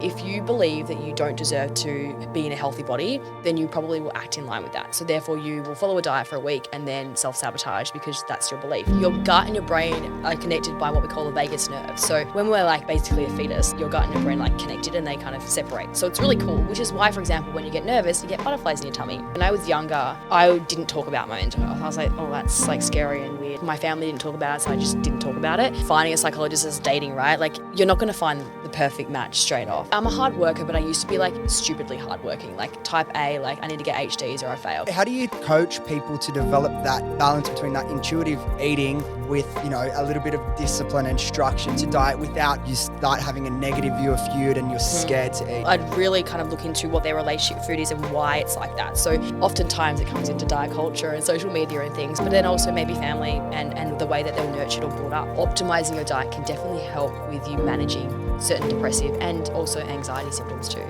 If you believe that you don't deserve to be in a healthy body, then you probably will act in line with that. So therefore you will follow a diet for a week and then self-sabotage because that's your belief. Your gut and your brain are connected by what we call the vagus nerve. So when we're like basically a fetus, your gut and your brain like connected and they kind of separate. So it's really cool, which is why, for example, when you get nervous, you get butterflies in your tummy. When I was younger, I didn't talk about my mental health. I was like, oh, that's like scary and weird. My family didn't talk about it, so I just didn't talk about it. Finding a psychologist is dating, right? Like you're not going to find the perfect match straight off. I'm a hard worker, but I used to be like stupidly hardworking, like type A, like I need to get HDs or I fail. How do you coach people to develop that balance between that intuitive eating with, you know, a little bit of discipline and structure to diet without you start having a negative view of food and you're scared to eat? I'd really kind of look into what their relationship with food is and why it's like that. So oftentimes it comes into diet culture and social media and things, but then also maybe family and the way that they were nurtured or brought up. Optimizing your diet can definitely help with you managing certain depressive and also anxiety symptoms too.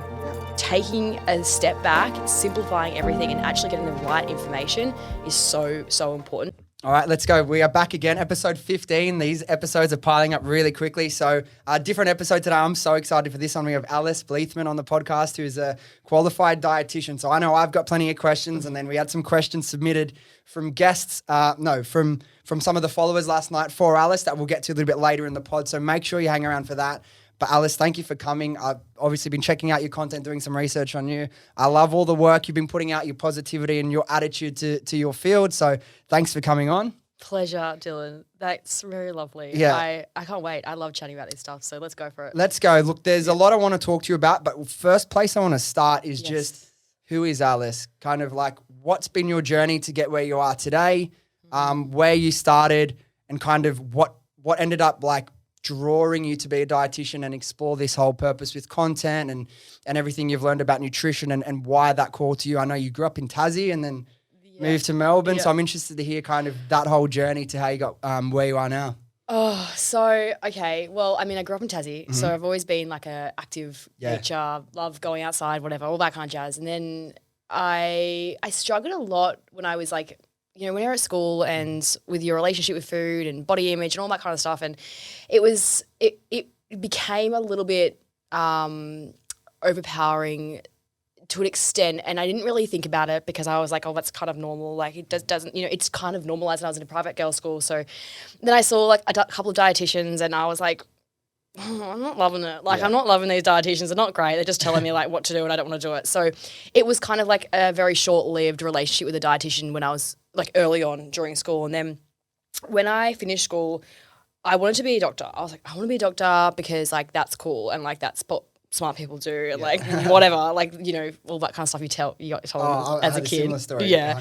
Taking a step back, simplifying everything and actually getting the right information is so important. All right, let's go. We are back again, episode 15. These episodes are piling up really quickly. So a different episode today. I'm so excited for this one. We have Alice Bleethman on the podcast, who's a qualified dietitian. So I know I've got plenty of questions, and then we had some questions submitted from guests, from some of the followers last night for Alice that we'll get to a little bit later in the pod. So make sure you hang around for that. But Alice, thank you for coming. I've obviously been checking out your content, doing some research on you. I love all the work you've been putting out, your positivity and your attitude to your field. So thanks for coming on. Pleasure, Dylan. That's very lovely. Yeah. I can't wait. I love chatting about this stuff. So let's go for it. Let's go. Look, there's a lot I want to talk to you about, but first place I want to start is just who is Alice? Kind of like what's been your journey to get where you are today, where you started, and kind of what ended up like drawing you to be a dietitian and explore this whole purpose with content and everything you've learned about nutrition and why that call to you. I know you grew up in Tassie and then moved to Melbourne. So I'm interested to hear kind of that whole journey to how you got where you are now. Oh, so, okay. Well, I mean, I grew up in Tassie, so I've always been like a active nature, love going outside, whatever, all that kind of jazz. And then I struggled a lot when I was like, you know, when you're at school and with your relationship with food and body image and all that kind of stuff. And it became a little bit overpowering to an extent, and I didn't really think about it because I was like, oh, that's kind of normal. Like it doesn't, you know, it's kind of normalized. And I was in a private girls' school. So then I saw like a couple of dietitians and I was like, oh, I'm not loving it. Like I'm not loving these dietitians. They're not great. They're just telling me like what to do and I don't want to do it. So it was kind of like a very short-lived relationship with a dietitian when I was like early on during school. And then when I finished school, I wanted to be a doctor. I was like, I want to be a doctor because like that's cool and like that's what smart people do and like whatever, like, you know, all that kind of stuff you got told as a kid. Similar story, yeah.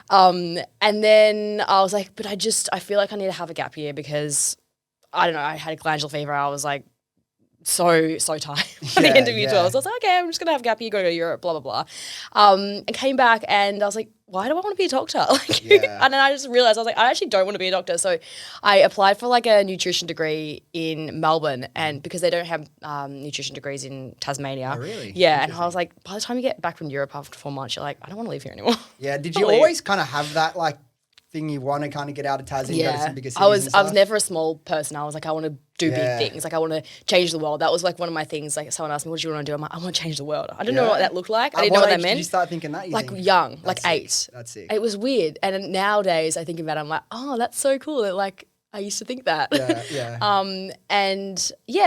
100%. And then I was like, but I feel like I need to have a gap year because I don't know, I had a glandular fever. I was like so tired at the end of year 12. So I was like, okay, I'm just going to have a gap year, go to Europe, blah, blah, blah. And came back and I was like, why do I want to be a doctor? And then I just realized, I was like, I actually don't want to be a doctor. So I applied for like a nutrition degree in Melbourne, and because they don't have nutrition degrees in Tasmania. Oh, really? Yeah. And I was like, by the time you get back from Europe after 4 months, you're like, I don't want to live here anymore. Yeah. Did you always kind of have that like thing you want to kind of get out of Tassie and go to some bigger cities? I was never a small person. I was like, I want to do big things. Like I want to change the world. That was like one of my things. Like someone asked me, what do you want to do? I'm like, I want to change the world. I didn't know what that looked like. I didn't know what that meant. Did you start thinking that? Like young, like 8. That's sick. It was weird. And nowadays I think about it, I'm like, oh, that's so cool. That like I used to think that.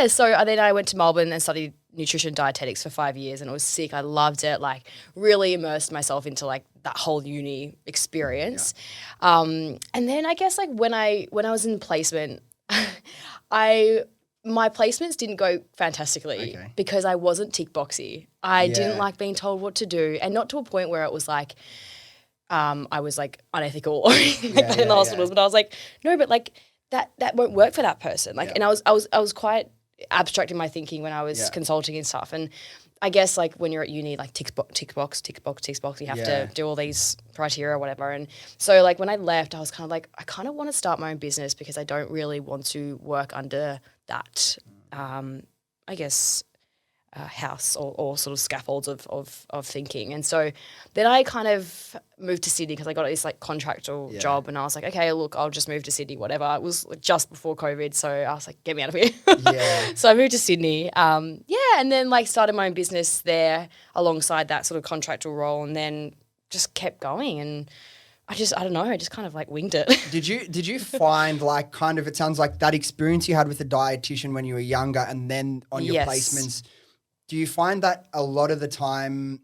So then I went to Melbourne and studied nutrition dietetics for 5 years, and it was sick. I loved it, like really immersed myself into like that whole uni experience. And then I guess like when I was in placement, my placements didn't go fantastically because I wasn't tick boxy. I didn't like being told what to do, and not to a point where it was like I was like unethical or anything like that in the hospitals. But I was like, no, but like that won't work for that person. Like, and I was quite abstract in my thinking when I was consulting and stuff. And I guess like when you're at uni, like tick box, you have to do all these criteria or whatever. And so like when I left, I was kind of like, I kind of want to start my own business because I don't really want to work under that, I guess, house or sort of scaffolds of thinking. And so then I kind of moved to Sydney because I got this like contractual job, and I was like, okay, look, I'll just move to Sydney, whatever. It was just before COVID, so I was like, get me out of here. Yeah. So I moved to Sydney. And then like started my own business there alongside that sort of contractual role, and then just kept going. And I don't know, I just kind of like winged it. Did you find like kind of, it sounds like that experience you had with a dietitian when you were younger and then on your placements, do you find that a lot of the time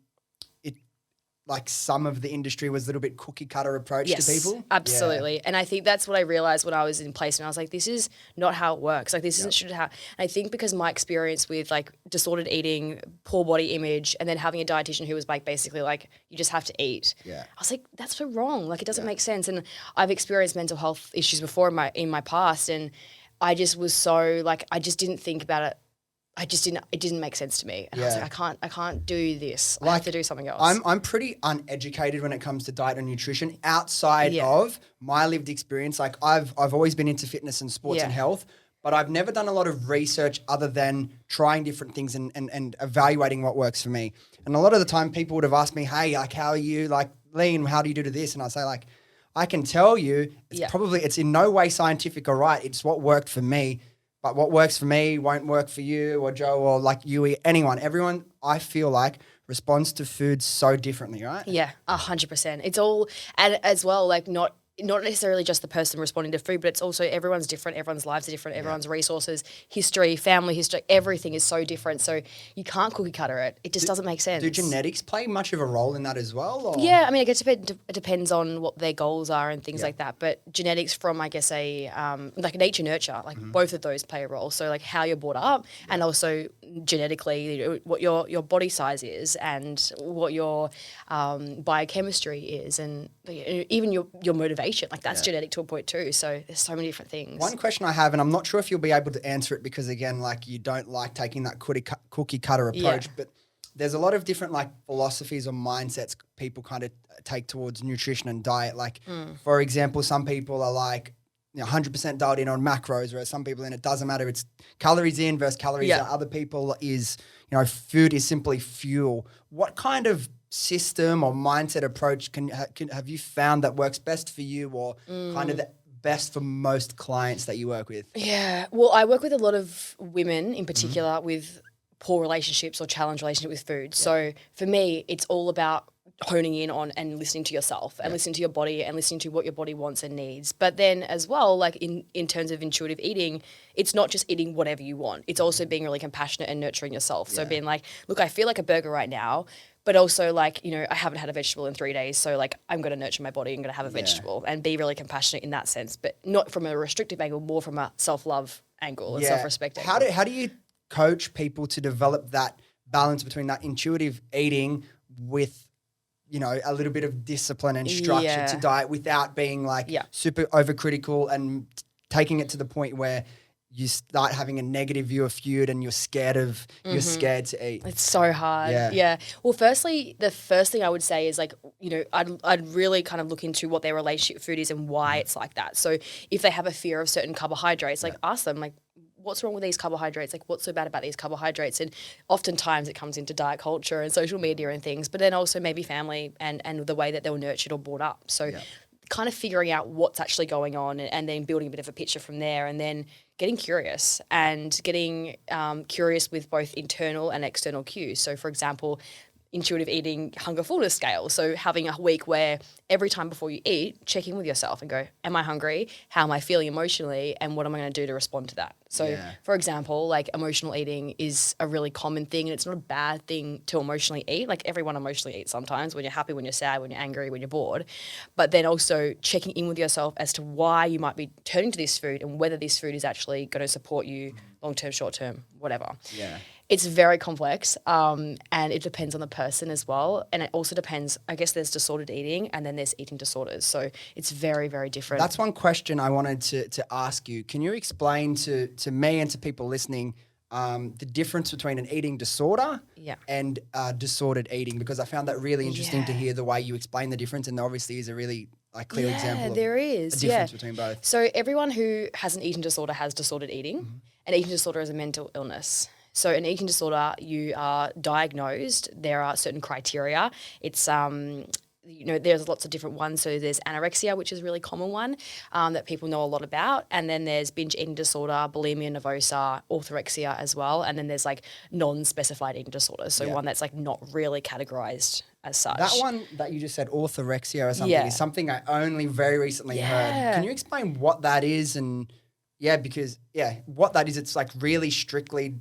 like some of the industry was a little bit cookie cutter approach to people? Absolutely. Yeah. And I think that's what I realized when I was in placement. I was like, this is not how it works. Like this isn't should how. And I think because my experience with like disordered eating, poor body image, and then having a dietitian who was like basically like, you just have to eat. Yeah. I was like, that's so wrong. Like it doesn't make sense. And I've experienced mental health issues before in my past, and I just was so like, I just didn't think about it. It didn't make sense to me. And I was like, I can't do this. I have to do something else. I'm pretty uneducated when it comes to diet and nutrition outside of my lived experience. Like I've always been into fitness and sports and health, but I've never done a lot of research other than trying different things and evaluating what works for me. And a lot of the time people would have asked me, hey, like, how are you like lean? How do you do to this? And I say like, I can tell you it's in no way scientific or right. It's what worked for me. But what works for me won't work for you or Joe or like you, anyone. Everyone, I feel like, responds to food so differently, right? Yeah, 100%. It's all, and as well, like not necessarily just the person responding to food, but it's also everyone's different. Everyone's lives are different. Everyone's resources, history, family history, everything is so different. So you can't cookie cutter it. It just doesn't make sense. Do genetics play much of a role in that as well? Or? Yeah, I mean, I guess it depends on what their goals are and things like that. But genetics from, I guess, like nature nurture, like both of those play a role. So like how you're brought up and also genetically what your body size is and what your biochemistry is and even your motivation. Like that's genetic to a point too. So there's so many different things. One question I have, and I'm not sure if you'll be able to answer it because again, like you don't like taking that cookie cutter approach, but there's a lot of different like philosophies or mindsets people kind of take towards nutrition and diet. Like for example, some people are like, 100% dialed in on macros, whereas some people, and it doesn't matter, it's calories in versus calories out. Other people is, food is simply fuel. What kind of system or mindset approach have you found that works best for you or kind of the best for most clients that you work with? Yeah, well, I work with a lot of women in particular with poor relationships or challenged relationship with food. So for me, it's all about honing in on and listening to yourself and listening to your body and listening to what your body wants and needs. But then as well, like in terms of intuitive eating, it's not just eating whatever you want. It's also being really compassionate and nurturing yourself. So being like, look, I feel like a burger right now, but also like, I haven't had a vegetable in 3 days. So like, I'm going to nurture my body. I'm going to have a vegetable and be really compassionate in that sense, but not from a restrictive angle, more from a self-love angle and self-respect angle. How do you coach people to develop that balance between that intuitive eating with a little bit of discipline and structure to diet without being like super overcritical and taking it to the point where you start having a negative view of food and you're scared to eat. It's so hard. Yeah. Well, firstly, the first thing I would say is like, I'd really kind of look into what their relationship with food is and why it's like that. So if they have a fear of certain carbohydrates, like ask them like, what's wrong with these carbohydrates? Like, what's so bad about these carbohydrates? And oftentimes it comes into diet culture and social media and things, but then also maybe family and the way that they were nurtured or brought up. So kind of figuring out what's actually going on and then building a bit of a picture from there and then getting curious and getting curious with both internal and external cues. So, for example, intuitive eating hunger fullness scale. So having a week where every time before you eat, check in with yourself and go, am I hungry? How am I feeling emotionally? And what am I going to do to respond to that? So for example, like emotional eating is a really common thing and it's not a bad thing to emotionally eat. Like everyone emotionally eats sometimes when you're happy, when you're sad, when you're angry, when you're bored. But then also checking in with yourself as to why you might be turning to this food and whether this food is actually going to support you long-term, short-term, whatever. Yeah. It's very complex and it depends on the person as well. And it also depends, I guess there's disordered eating and then there's eating disorders. So it's very, very different. That's one question I wanted to ask you. Can you explain to me and to people listening the difference between an eating disorder and disordered eating? Because I found that really interesting to hear the way you explain the difference, and there obviously is a really clear example of there is. the difference between both. So everyone who has an eating disorder has disordered eating. An eating disorder is a mental illness. So an eating disorder, you are diagnosed. There are certain criteria. It's there's lots of different ones. So there's anorexia, which is a really common one that people know a lot about. And then there's binge eating disorder, bulimia nervosa, orthorexia as well. And then there's like non-specified eating disorders. So one that's like not really categorized as such. That one that you just said, orthorexia or something, is something I only very recently heard. Can you explain what that is? And because what that is, it's like really strictly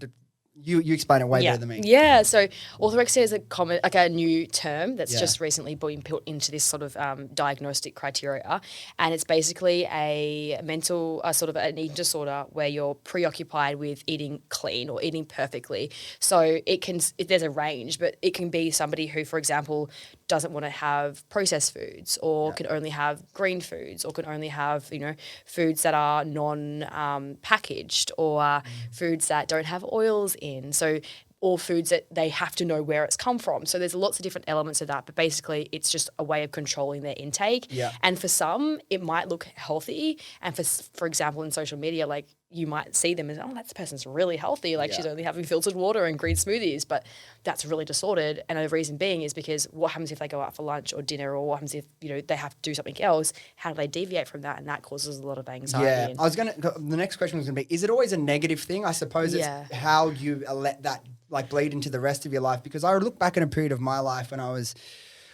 You explain it way better than me. Yeah, so orthorexia is a new term that's just recently been put into this sort of diagnostic criteria, and it's basically a mental sort of an eating disorder where you're preoccupied with eating clean or eating perfectly. So there's a range, but it can be somebody who, for example, doesn't want to have processed foods or can only have green foods or can only have, foods that are non-packaged or foods that don't have oils in. So or foods that they have to know where it's come from. So there's lots of different elements of that, but basically it's just a way of controlling their intake. Yeah. And for some, it might look healthy. And for example, in social media, like you might see them as, that person's really healthy. Like she's only having filtered water and green smoothies, but that's really disordered. And the reason being is because what happens if they go out for lunch or dinner, or what happens if, they have to do something else? How do they deviate from that? And that causes a lot of anxiety. Yeah. The next question was going to be, is it always a negative thing? I suppose it's how you let that like bleed into the rest of your life, because I look back in a period of my life when I was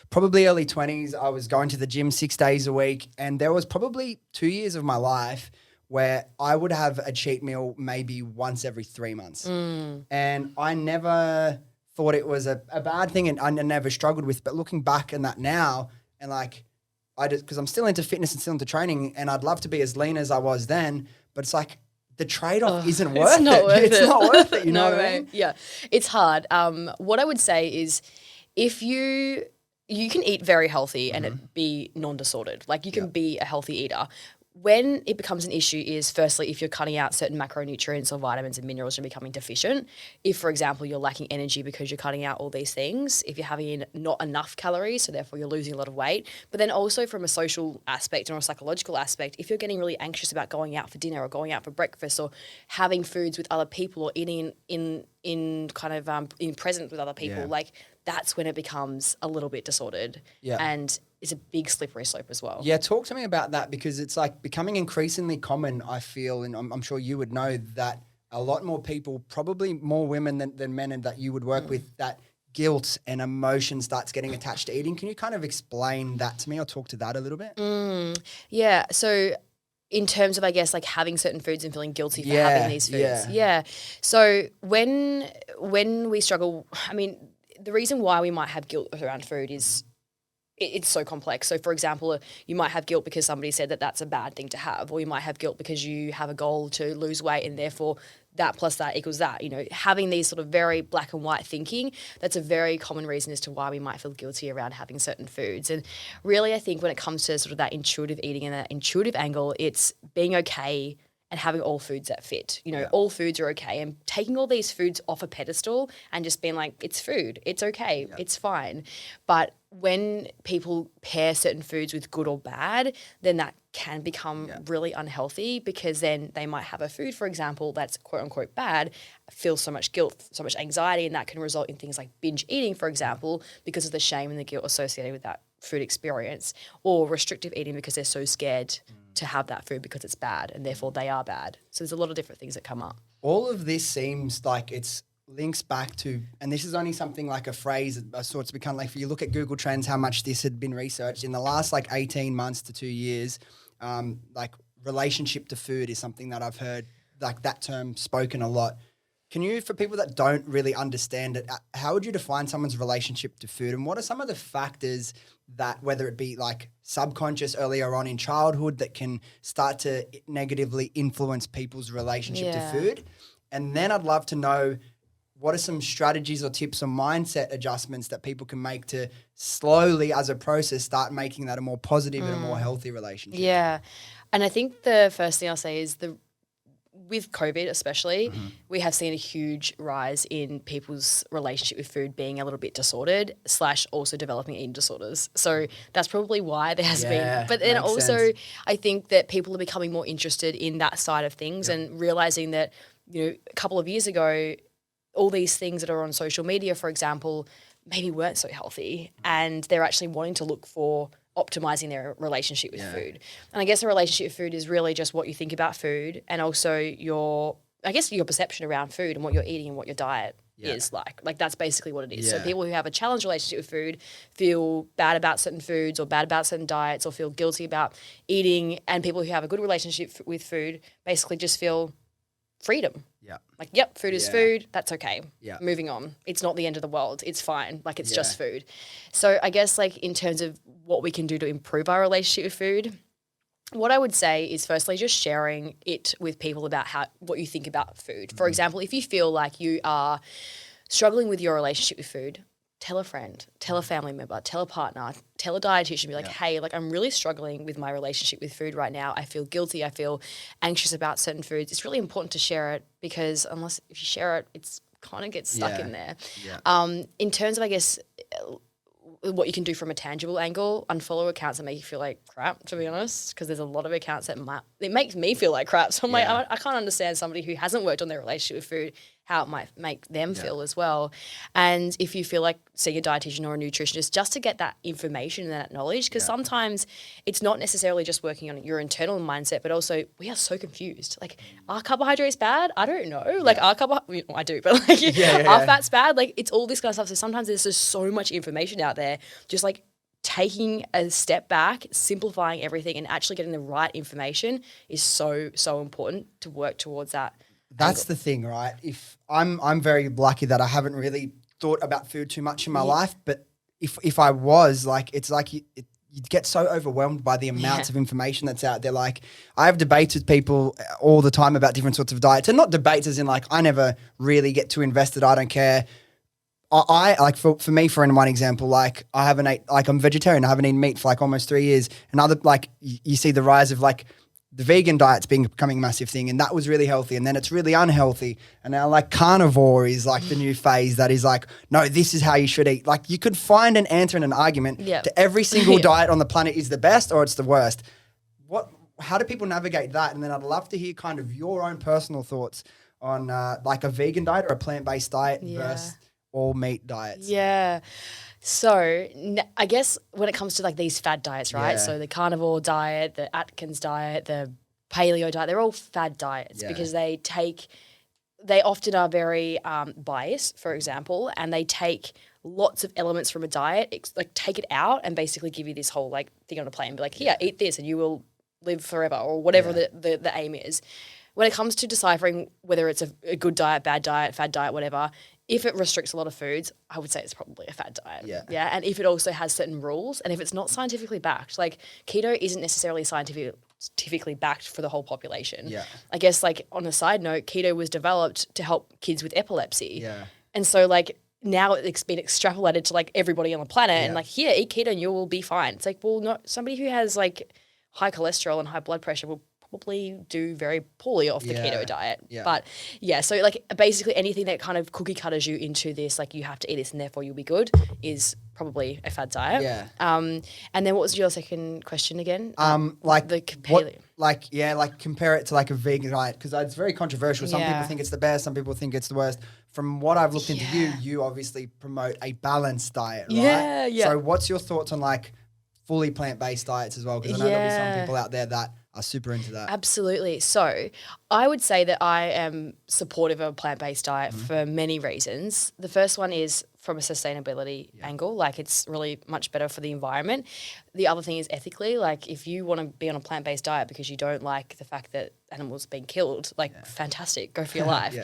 probably early 20s, I was going to the gym 6 days a week, and there was probably 2 years of my life where I would have a cheat meal maybe once every 3 months. And I never thought it was a bad thing, and I never struggled with, but looking back on that now, and like because I'm still into fitness and still into training, and I'd love to be as lean as I was then, but it's like, the trade-off isn't worth it. It's not worth it, you know what I mean? Yeah, it's hard. What I would say is if you can eat very healthy and it be non-disordered. Like you can be a healthy eater. When it becomes an issue is firstly if you're cutting out certain macronutrients or vitamins and minerals and becoming deficient. If, for example, you're lacking energy because you're cutting out all these things. If you're having not enough calories, so therefore you're losing a lot of weight. But then also from a social aspect or a psychological aspect, if you're getting really anxious about going out for dinner or going out for breakfast or having foods with other people or eating in kind of in presence with other people, like that's when it becomes a little bit disordered. Yeah. And it's a big slippery slope as well. Yeah, talk to me about that, because it's like becoming increasingly common, I feel, and I'm sure you would know that a lot more people, probably more women than men, and that you would work with, that guilt and emotion starts getting attached to eating. Can you kind of explain that to me or talk to that a little bit? Yeah, so in terms of, I guess, like having certain foods and feeling guilty for having these foods. Yeah. So when we struggle, I mean, the reason why we might have guilt around food is it's so complex. So, for example, you might have guilt because somebody said that that's a bad thing to have, or you might have guilt because you have a goal to lose weight and therefore that plus that equals that. Having these sort of very black and white thinking, that's a very common reason as to why we might feel guilty around having certain foods. And really, I think when it comes to sort of that intuitive eating and that intuitive angle, it's being okay and having all foods that fit. All foods are okay, and taking all these foods off a pedestal and just being like, it's food, it's okay, it's fine. But when people pair certain foods with good or bad, then that can become really unhealthy, because then they might have a food, for example, that's quote unquote bad, feel so much guilt, so much anxiety, and that can result in things like binge eating, for example, because of the shame and the guilt associated with that food experience, or restrictive eating because they're so scared to have that food because it's bad and therefore they are bad. So there's a lot of different things that come up. All of this seems like it's links back to, and this is only something like a phrase of sorts become like, if you look at Google Trends, how much this had been researched in the last like 18 months to 2 years, like relationship to food is something that I've heard like that term spoken a lot. Can you, for people that don't really understand it, how would you define someone's relationship to food, and what are some of the factors that, whether it be like subconscious earlier on in childhood, that can start to negatively influence people's relationship to food? And then I'd love to know, what are some strategies or tips or mindset adjustments that people can make to slowly, as a process, start making that a more positive and a more healthy relationship? Yeah. And I think the first thing I'll say is with COVID especially, we have seen a huge rise in people's relationship with food being a little bit disordered / also developing eating disorders. So that's probably why there has been. But then also sense. I think that people are becoming more interested in that side of things and realizing that, a couple of years ago, all these things that are on social media, for example, maybe weren't so healthy, and they're actually wanting to look for optimizing their relationship with food. And I guess a relationship with food is really just what you think about food, and also your perception around food and what you're eating and what your diet is like. Like that's basically what it is. So people who have a challenged relationship with food feel bad about certain foods or bad about certain diets or feel guilty about eating, and people who have a good relationship with food basically just feel freedom. Yeah. Like, yep, food is food. That's okay. Yeah. Moving on. It's not the end of the world. It's fine. Like, it's just food. So I guess, like, in terms of what we can do to improve our relationship with food, what I would say is firstly just sharing it with people about what you think about food. For example, if you feel like you are struggling with your relationship with food, tell a friend, tell a family member, tell a partner, tell a dietitian, be like, hey, like I'm really struggling with my relationship with food right now. I feel guilty. I feel anxious about certain foods. It's really important to share it because if you share it, it's kind of gets stuck in there. Yeah. In terms of, I guess, what you can do from a tangible angle, unfollow accounts that make you feel like crap, to be honest, because there's a lot of accounts that it makes me feel like crap. So I'm like, I can't understand somebody who hasn't worked on their relationship with food, how it might make them feel as well. And if you feel like seeing a dietitian or a nutritionist, just to get that information and that knowledge, because sometimes it's not necessarily just working on your internal mindset, but also we are so confused. Like, are carbohydrates bad? I don't know. Like, are carbohydrates, I do, but like, are fats bad? Like, it's all this kind of stuff. So sometimes there's just so much information out there, just like taking a step back, simplifying everything and actually getting the right information is so, so important to work towards that. That's the thing, right? If I'm very lucky that I haven't really thought about food too much in my life, but if I was, like, it's like you get so overwhelmed by the amounts of information that's out there. Like, I have debates with people all the time about different sorts of diets, and not debates as in like I never really get too invested. I don't care. I like for me, for one example, like I haven't ate, like I'm vegetarian. I haven't eaten meat for like almost 3 years. And you see the rise of like the vegan diet's becoming a massive thing, and that was really healthy, and then it's really unhealthy, and now like carnivore is like the new phase that is like, no, this is how you should eat. Like, you could find an answer and an argument to every single diet on the planet is the best or it's the worst. How do people navigate that? And then I'd love to hear kind of your own personal thoughts on like a vegan diet or a plant-based diet versus all meat diets. Yeah. So I guess when it comes to like these fad diets, right? So the carnivore diet, the Atkins diet, the paleo diet, they're all fad diets because they often are very biased, for example, and they take lots of elements from a diet, like take it out and basically give you this whole like thing on a plate and be like, here, eat this and you will live forever, or whatever the aim is. When it comes to deciphering whether it's a good diet, bad diet, fad diet, whatever, if it restricts a lot of foods, I would say it's probably a fad diet. Yeah. And if it also has certain rules, and if it's not scientifically backed, like keto isn't necessarily scientifically backed for the whole population. Yeah. I guess, like, on a side note, keto was developed to help kids with epilepsy. Yeah. And so, like, now it's been extrapolated to like everybody on the planet and like, here, eat keto and you will be fine. It's like, well, no, somebody who has like high cholesterol and high blood pressure will probably do very poorly off the keto diet. Yeah. But so like basically anything that kind of cookie cutters you into this, like you have to eat this and therefore you'll be good, is probably a fad diet. Yeah. And then what was your second question again? Like the paleo. Like compare it to like a vegan diet, because it's very controversial. Some people think it's the best, some people think it's the worst. From what I've looked into you obviously promote a balanced diet, right? Yeah. So what's your thoughts on like fully plant-based diets as well? Because I know there'll be some people out there that are super into that. Absolutely. So I would say that I am supportive of a plant-based diet for many reasons. The first one is from a sustainability angle, like it's really much better for the environment. The other thing is ethically, like if you want to be on a plant-based diet because you don't like the fact that animals are being killed, like fantastic, go for your life.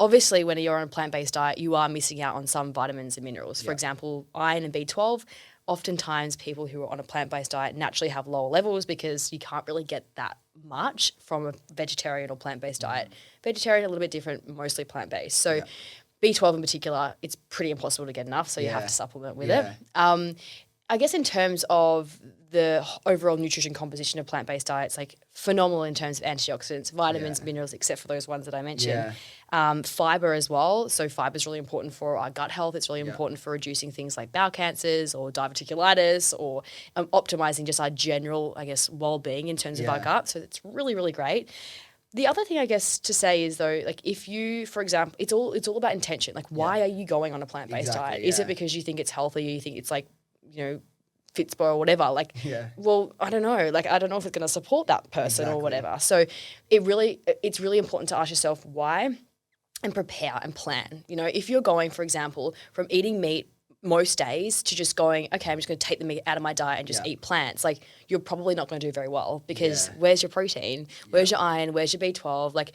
Obviously, when you're on a plant-based diet, you are missing out on some vitamins and minerals. For example, iron and B12. Oftentimes people who are on a plant-based diet naturally have lower levels because you can't really get that much from a vegetarian or plant-based diet. Vegetarian, a little bit different, mostly plant-based. So B12 in particular, it's pretty impossible to get enough, so you have to supplement with it. I guess in terms of the overall nutrition composition of plant-based diets, like phenomenal in terms of antioxidants, vitamins, minerals, except for those ones that I mentioned. Fiber as well. So fiber is really important for our gut health. It's really important for reducing things like bowel cancers or diverticulitis or optimizing just our general, I guess, well-being in terms of our gut. So it's really, really great. The other thing I guess to say is though, like if you, for example, it's all about intention. Like why are you going on a plant-based diet? Is it because you think it's healthy? You think it's like, Fitspo or whatever? Like, well, I don't know. Like, I don't know if it's going to support that person or whatever. So it's really important to ask yourself why and prepare and plan. If you're going, for example, from eating meat most days to just going, okay, I'm just going to take the meat out of my diet and just eat plants, like you're probably not going to do very well because where's your protein? Where's your iron? Where's your B12? Like,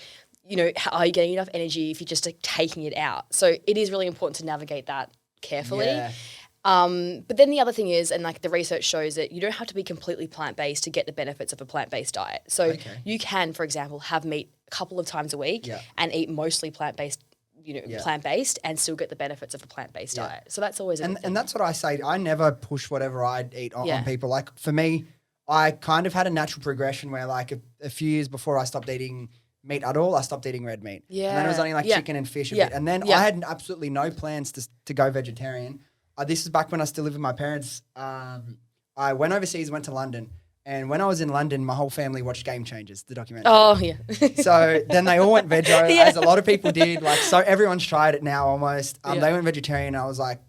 are you getting enough energy if you're just like taking it out? So it is really important to navigate that carefully. Yeah. But then the other thing is, and like the research shows that you don't have to be completely plant-based to get the benefits of a plant-based diet. So you can, for example, have meat a couple of times a week and eat mostly plant-based, plant-based and still get the benefits of a plant-based diet. So that's always and that's what I say. I never push whatever I eat on people. Like for me, I kind of had a natural progression where like a few years before I stopped eating meat at all, I stopped eting red meat. Yeah. And then it was only like chicken and fish a bit. And then I had absolutely no plans to go vegetarian. This is back when I still lived with my parents. I went overseas, went to London. And when I was in London, my whole family watched Game Changers, the documentary. Oh, yeah. So then they all went veggie, as a lot of people did. Like, so everyone's tried it now almost. They went vegetarian. I was like,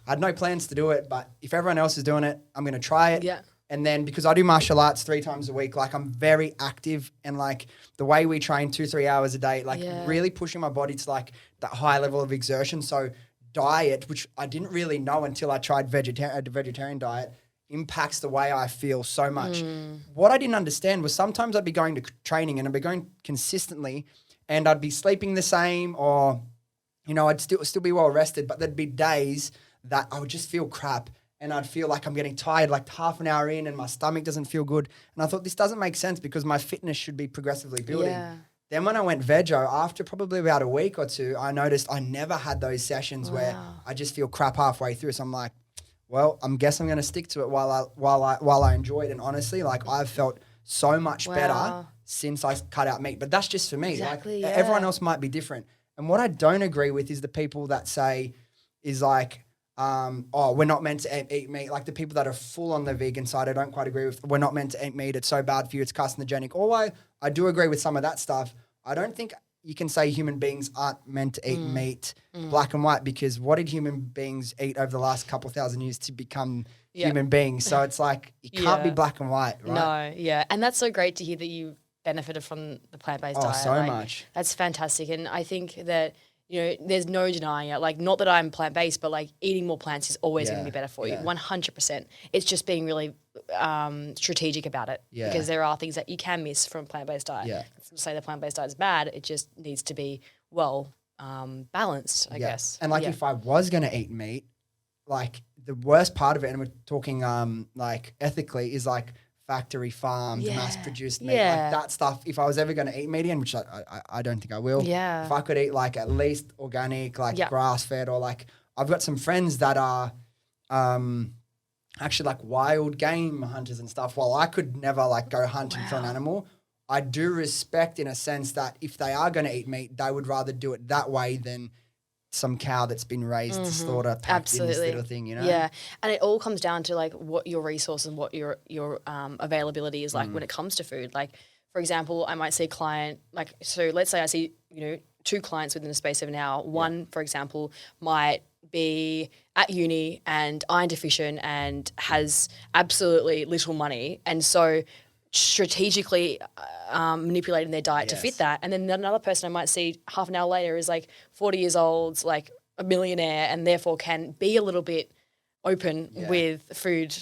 I had no plans to do it, but if everyone else is doing it, I'm going to try it. Yeah. And then because I do martial arts 3 times a week, like I'm very active and like the way we train 2-3 hours a day, like really pushing my body to like that high level of exertion. So diet, which I didn't really know until I tried the vegetarian diet, impacts the way I feel so much. What I didn't understand was sometimes I'd be going to training and I'd be going consistently and I'd be sleeping the same or, I'd still be well rested, but there'd be days that I would just feel crap and I'd feel like I'm getting tired like half an hour in and my stomach doesn't feel good. And I thought this doesn't make sense because my fitness should be progressively building. Yeah. Then when I went veggie, after probably about a week or 2, I noticed I never had those sessions where I just feel crap halfway through. So I'm like, well, I guess I'm going to stick to it while I enjoy it. And honestly, like I've felt so much better since I cut out meat. But that's just for me. Exactly, like everyone else might be different. And what I don't agree with is the people that say is like, we're not meant to eat meat. Like the people that are full on the vegan side, I don't quite agree with. We're not meant to eat meat. It's so bad for you. It's carcinogenic. Although I do agree with some of that stuff. I don't think you can say human beings aren't meant to eat meat black and white because what did human beings eat over the last couple thousand years to become human beings? So it's like you can't be black and white, right? No, yeah. And that's so great to hear that you benefited from the plant-based diet. Oh, so much. That's fantastic. And I think that there's no denying it. Like, not that I'm plant-based, but like eating more plants is always going to be better for you. 100%. It's just being really strategic about it because there are things that you can miss from plant-based diet. Yeah. It's not to say the plant-based diet is bad. It just needs to be balanced, I guess. And like if I was going to eat meat, like the worst part of it, and we're talking like ethically, is like factory farmed, mass-produced meat, like that stuff. If I was ever going to eat meat again, which I don't think I will, if I could eat like at least organic, like grass-fed, or like I've got some friends that are actually like wild game hunters and stuff. While I could never like go hunting for an animal, I do respect in a sense that if they are going to eat meat, they would rather do it that way than some cow that's been raised to slaughter, packed in this little thing, Yeah, and it all comes down to like what your resource and what your availability is like when it comes to food. Like, for example, I might see a client, like, so let's say I see, 2 clients within the space of an hour. One, for example, might be at uni and iron deficient and has absolutely little money. And so strategically manipulating their diet to fit that. And then another person I might see half an hour later is like 40 years old, like a millionaire, and therefore can be a little bit open with food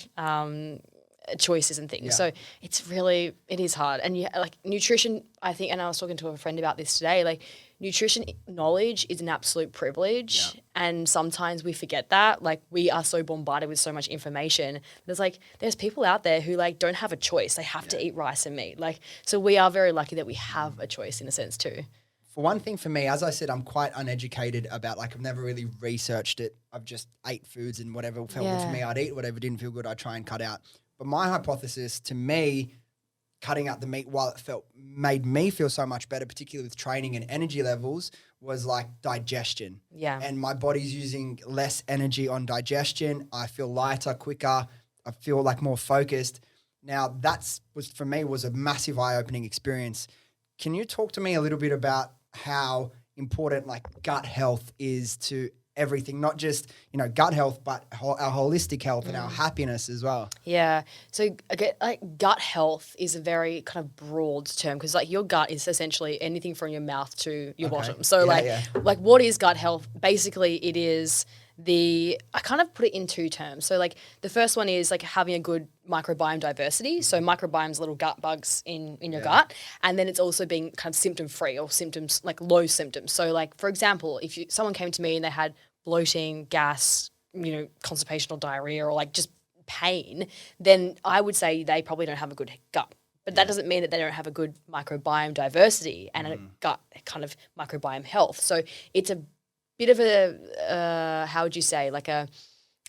choices and things. Yeah. So it is hard. And like nutrition, I think, and I was talking to a friend about this today, like nutrition knowledge is an absolute privilege. Yeah. And sometimes we forget that. Like we are so bombarded with so much information. There's people out there who like don't have a choice. They have to eat rice and meat. Like, so we are very lucky that we have a choice in a sense too. For one thing, for me, as I said, I'm quite uneducated about, like, I've never really researched it. I've just ate foods and whatever felt good for me, I'd eat. Whatever didn't feel good, I'd try and cut out. But my hypothesis, to me, cutting out the meat while it made me feel so much better, particularly with training and energy levels, was like digestion. Yeah. And my body's using less energy on digestion. I feel lighter, quicker. I feel like more focused. Now, for me was a massive eye-opening experience. Can you talk to me a little bit about how important like gut health is to everything, not just, gut health, but our holistic health and our happiness as well? Yeah. So gut health is a very kind of broad term because like your gut is essentially anything from your mouth to your bottom. So like what is gut health? Basically it is I kind of put it in two terms. So like the first one is like having a good microbiome diversity. So microbiome's little gut bugs in your gut. And then it's also being kind of symptom free or symptoms like low symptoms. So like for example, if someone came to me and they had bloating, gas, constipation or diarrhea or like just pain, then I would say they probably don't have a good gut. But that doesn't mean that they don't have a good microbiome diversity and a gut kind of microbiome health. So it's a bit of a, how would you say, like a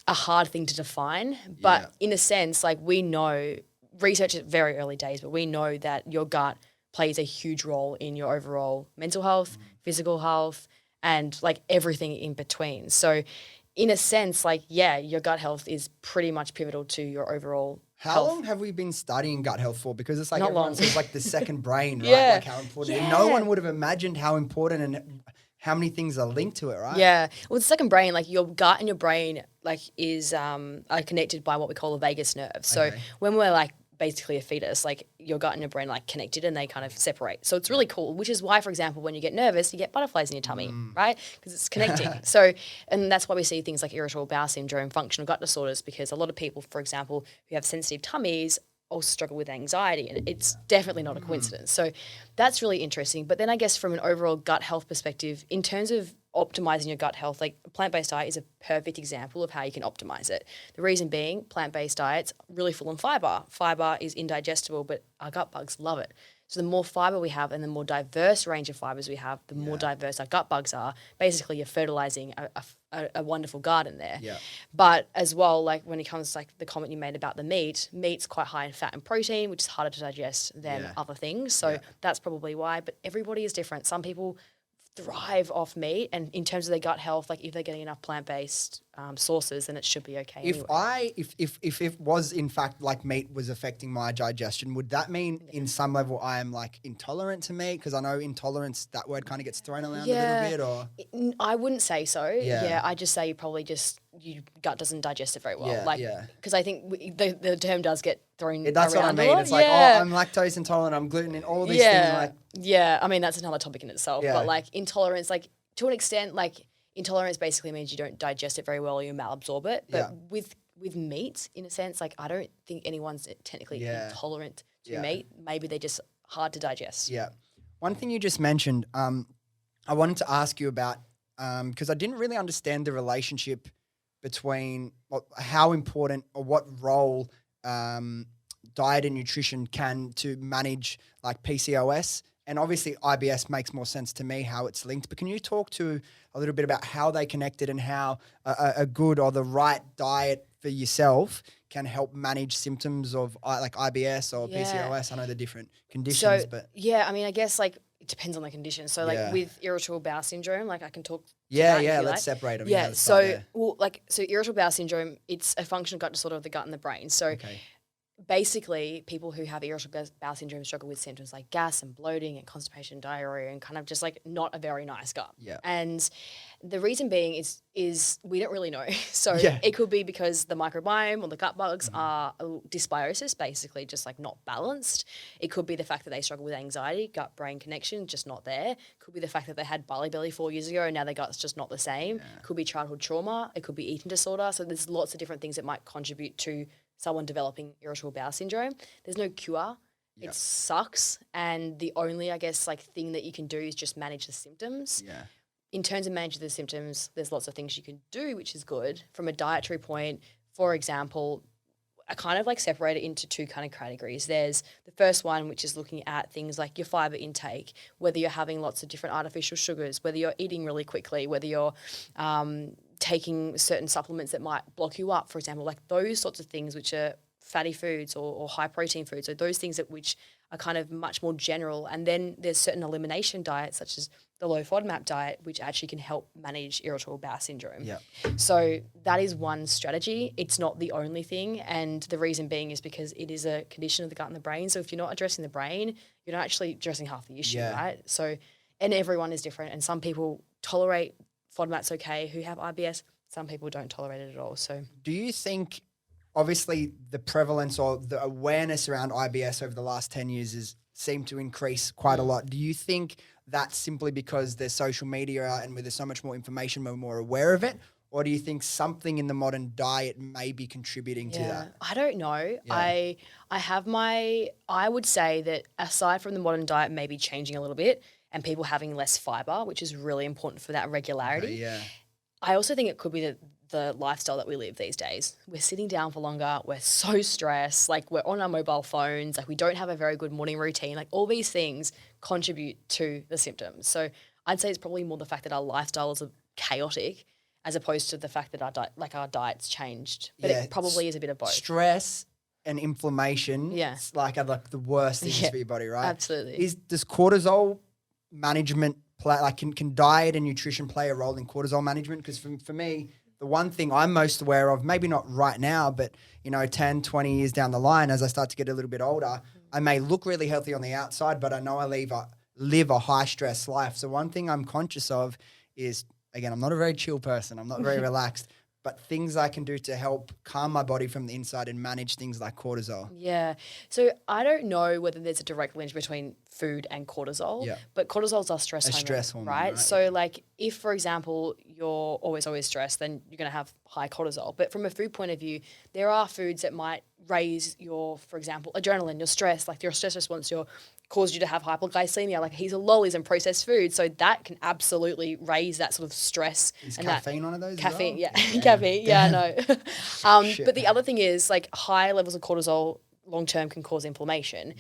hard thing to define. But in a sense, like we know, research at very early days, but we know that your gut plays a huge role in your overall mental health, physical health, and like everything in between. So in a sense, like, your gut health is pretty much pivotal to your overall How long have we been studying gut health for? Because it's like Not everyone long. says like the second brain, right? Like how important. Yeah. And no one would have imagined how important and how many things are linked to it, right? Yeah. Well, the second brain, like your gut and your brain, like is are connected by what we call the vagus nerve. So when we're like basically a fetus, like your gut and your brain like connected and they kind of separate. So it's really cool, which is why, for example, when you get nervous, you get butterflies in your tummy, right? Because it's connecting. So, and that's why we see things like irritable bowel syndrome, functional gut disorders, because a lot of people, for example, who have sensitive tummies also struggle with anxiety, and it's definitely not a coincidence. So that's really interesting. But then I guess from an overall gut health perspective, in terms of optimizing your gut health, like a plant-based diet is a perfect example of how you can optimize it. The reason being plant-based diets really full in fiber. Fiber is indigestible, but our gut bugs love it. So the more fiber we have and the more diverse range of fibers we have, the more diverse our gut bugs are. Basically, you're fertilizing a wonderful garden there. Yeah. But as well, like when it comes to like the comment you made about the meat's quite high in fat and protein, which is harder to digest than other things. So that's probably why. But everybody is different. Some people thrive off meat, and in terms of their gut health, like if they're getting enough plant-based sources, then it should be okay. If it was in fact like meat was affecting my digestion, would that mean in some level I am like intolerant to meat? Because I know intolerance, that word kind of gets thrown around a little bit. Or I wouldn't say so. Yeah, I just say you probably just your gut doesn't digest it very well. Because I think the term does get thrown. That's what I around a mean. lot. It's like, I'm lactose intolerant, I'm gluten, and all these things. Like, I mean that's another topic in itself. But like intolerance, like to an extent, like intolerance basically means you don't digest it very well or you malabsorb it. But with meat, in a sense, like I don't think anyone's technically intolerant to meat. Maybe they're just hard to digest. Yeah. One thing you just mentioned, I wanted to ask you about because I didn't really understand the relationship between how important or what role diet and nutrition can to manage like PCOS. And obviously IBS makes more sense to me how it's linked. But can you talk to a little bit about how they connected and how a good or the right diet for yourself can help manage symptoms of like IBS or PCOS? I know they're different conditions, but I mean, I guess like it depends on the condition. So like with irritable bowel syndrome, like I can talk. Let's separate them. So irritable bowel syndrome, it's a functional gut disorder of the gut and the brain. So basically people who have irritable bowel syndrome struggle with symptoms like gas and bloating and constipation, diarrhea, and kind of just like not a very nice gut. Yeah. And the reason being is we don't really know. So it could be because the microbiome or the gut bugs are dysbiosis, basically just like not balanced. It could be the fact that they struggle with anxiety, gut-brain connection, just not there. Could be the fact that they had barley belly 4 years ago and now their gut's just not the same. Could be childhood trauma. It could be eating disorder. So there's lots of different things that might contribute to someone developing irritable bowel syndrome. There's no cure. It sucks. And the only, I guess, like thing that you can do is just manage the symptoms. Yeah. In terms of managing the symptoms, there's lots of things you can do, which is good. From a dietary point, for example, I kind of like separate it into two kind of categories. There's the first one, which is looking at things like your fiber intake, whether you're having lots of different artificial sugars, whether you're eating really quickly, whether you're taking certain supplements that might block you up, for example, like those sorts of things which are fatty foods or high protein foods, or those things that which are kind of much more general. And then there's certain elimination diets such as the low FODMAP diet, which actually can help manage irritable bowel syndrome. Yeah. So that is one strategy. It's not the only thing. And the reason being is because it is a condition of the gut and the brain. So if you're not addressing the brain, you're not actually addressing half the issue, right? So, and everyone is different. And some people tolerate FODMAPs okay who have IBS. Some people don't tolerate it at all. So do you think, obviously, the prevalence or the awareness around IBS over the last 10 years has seemed to increase quite a lot? Do you think that's simply because there's social media and where there's so much more information, we're more aware of it? Or do you think something in the modern diet may be contributing to that? I don't know. Yeah. I would say that aside from the modern diet maybe changing a little bit and people having less fiber, which is really important for that regularity. Yeah. I also think it could be the lifestyle that we live these days. We're sitting down for longer. We're so stressed. Like, we're on our mobile phones. Like, we don't have a very good morning routine. Like, all these things contribute to the symptoms. So I'd say it's probably more the fact that our lifestyles are chaotic as opposed to the fact that our diet's changed. But it probably is a bit of both. Stress and inflammation are like the worst things for your body, right? Absolutely. Does cortisol management play, like can diet and nutrition play a role in cortisol management? Because for me, the one thing I'm most aware of, maybe not right now, but 10, 20 years down the line, as I start to get a little bit older, I may look really healthy on the outside, but I know I live a high stress life. So one thing I'm conscious of is, again, I'm not a very chill person. I'm not very relaxed, but things I can do to help calm my body from the inside and manage things like cortisol. Yeah. So I don't know whether there's a direct link between food and cortisol, but cortisol's our stress hormone, right? So like if, for example, you're always stressed, then you're going to have high cortisol. But from a food point of view, there are foods that might raise your, for example, adrenaline, your stress, like your stress response, cause you to have hypoglycemia, like lollies and processed food. So that can absolutely raise that sort of stress. Is caffeine one of those? Caffeine, as well? Caffeine, I know. But the other thing is, like, high levels of cortisol long-term can cause inflammation.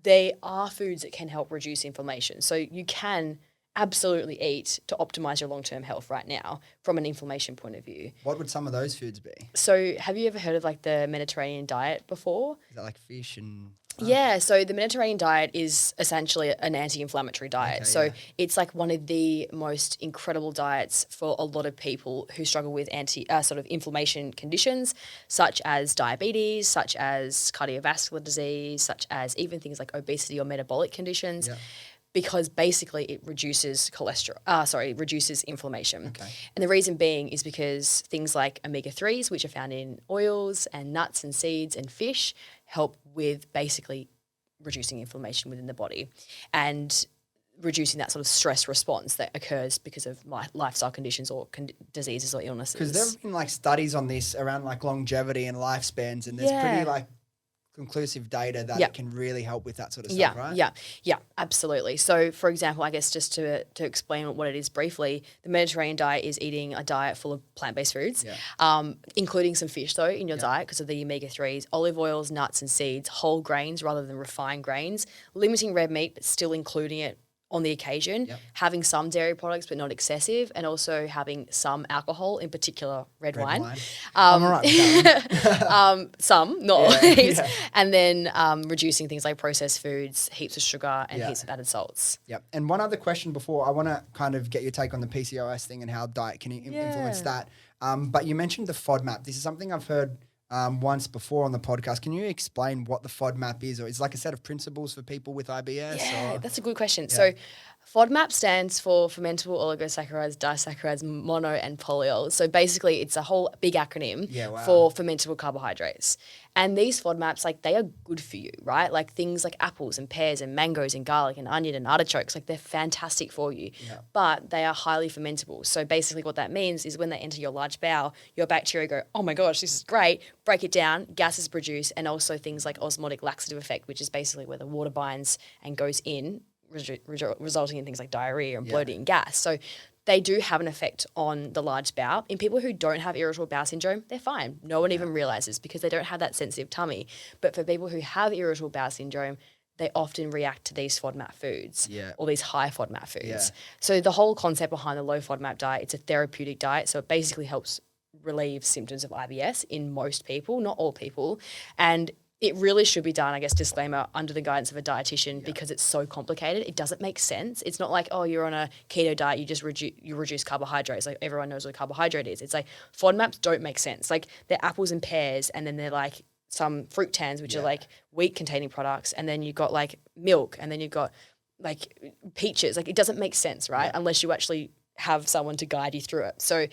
They are foods that can help reduce inflammation. So you can absolutely eat to optimize your long-term health right now from an inflammation point of view. What would some of those foods be? So have you ever heard of like the Mediterranean diet before? Is that like fish and... Yeah, so the Mediterranean diet is essentially an anti-inflammatory diet. So it's like one of the most incredible diets for a lot of people who struggle with sort of inflammation conditions, such as diabetes, such as cardiovascular disease, such as even things like obesity or metabolic conditions. Because basically it reduces reduces inflammation. And the reason being is because things like omega-3s, which are found in oils and nuts and seeds and fish, help with basically reducing inflammation within the body and reducing that sort of stress response that occurs because of lifestyle conditions or diseases or illnesses. Because there have been like studies on this around like longevity and lifespans, and there's pretty like conclusive data that it can really help with that sort of stuff, right? Yeah, absolutely. So, for example, I guess just to explain what it is briefly, the Mediterranean diet is eating a diet full of plant-based foods, including some fish, though, in your diet because of the omega-3s, olive oils, nuts and seeds, whole grains rather than refined grains, limiting red meat but still including it on the occasion, having some dairy products but not excessive, and also having some alcohol, in particular red wine. I'm all right with that. Some, not always. And then reducing things like processed foods, heaps of sugar and heaps of added salts. And one other question before, I want to kind of get your take on the PCOS thing and how diet can influence that. But you mentioned the FODMAP. This is something I've heard once before on the podcast. Can you explain what the FODMAP is? Or it's like a set of principles for people with IBS? Yeah, that's a good question. So FODMAP stands for fermentable oligosaccharides, disaccharides, mono and polyols. So basically it's a whole big acronym for fermentable carbohydrates. And these FODMAPs, like, they are good for you, right? Like things like apples and pears and mangoes and garlic and onion and artichokes, like they're fantastic for you. But they are highly fermentable. So basically what that means is when they enter your large bowel, your bacteria go, oh my gosh, this is great, break it down, gas is produced, and also things like osmotic laxative effect, which is basically where the water binds and goes in, resulting in things like diarrhea and bloating and gas. So they do have an effect on the large bowel. In people who don't have irritable bowel syndrome, they're fine. No one even realizes because they don't have that sensitive tummy. But for people who have irritable bowel syndrome, they often react to these FODMAP foods or these high FODMAP foods. So the whole concept behind the low FODMAP diet, it's a therapeutic diet. So it basically helps relieve symptoms of IBS in most people, not all people. And It really should be done, I guess, disclaimer, under the guidance of a dietitian because it's so complicated. It doesn't make sense. It's not like, oh, you're on a keto diet, you just reduce carbohydrates. Like everyone knows what a carbohydrate is. It's like FODMAPs don't make sense. Like they're apples and pears, and then they're like some fructans, which are like wheat containing products, and then you've got like milk, and then you've got like peaches. Like it doesn't make sense, right? Unless you actually have someone to guide you through it. So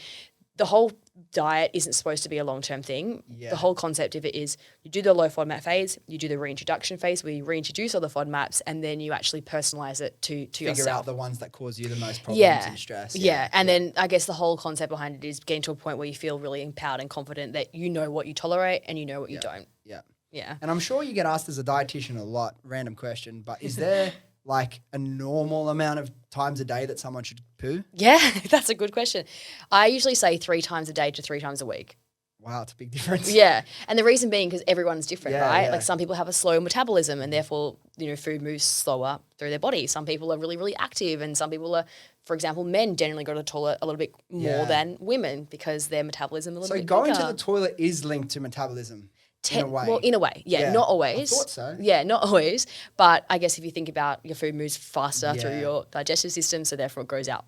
the whole diet isn't supposed to be a long-term thing. Yeah. The whole concept of it is you do the low FODMAP phase, you do the reintroduction phase where you reintroduce all the FODMAPs, and then you actually personalize it to yourself. Figure out the ones that cause you the most problems and stress. Yeah. And then I guess the whole concept behind it is getting to a point where you feel really empowered and confident that you know what you tolerate and you know what you don't. Yeah. Yeah. And I'm sure you get asked as a dietitian a lot, random question, but is there like a normal amount of times a day that someone should poo? Yeah, that's a good question. I usually say 3 times a day to 3 times a week. Wow, it's a big difference. Yeah. And the reason being because everyone's different, right? Yeah. Like some people have a slow metabolism and therefore, food moves slower through their body. Some people are really, really active, and some people are, for example, men generally go to the toilet a little bit more than women because their metabolism is a little bit So going quicker. to the toilet is linked to metabolism. In a way. Well, in a way, yeah, not always. I thought so. Yeah, not always. But I guess if you think about your food moves faster through your digestive system, so therefore it goes out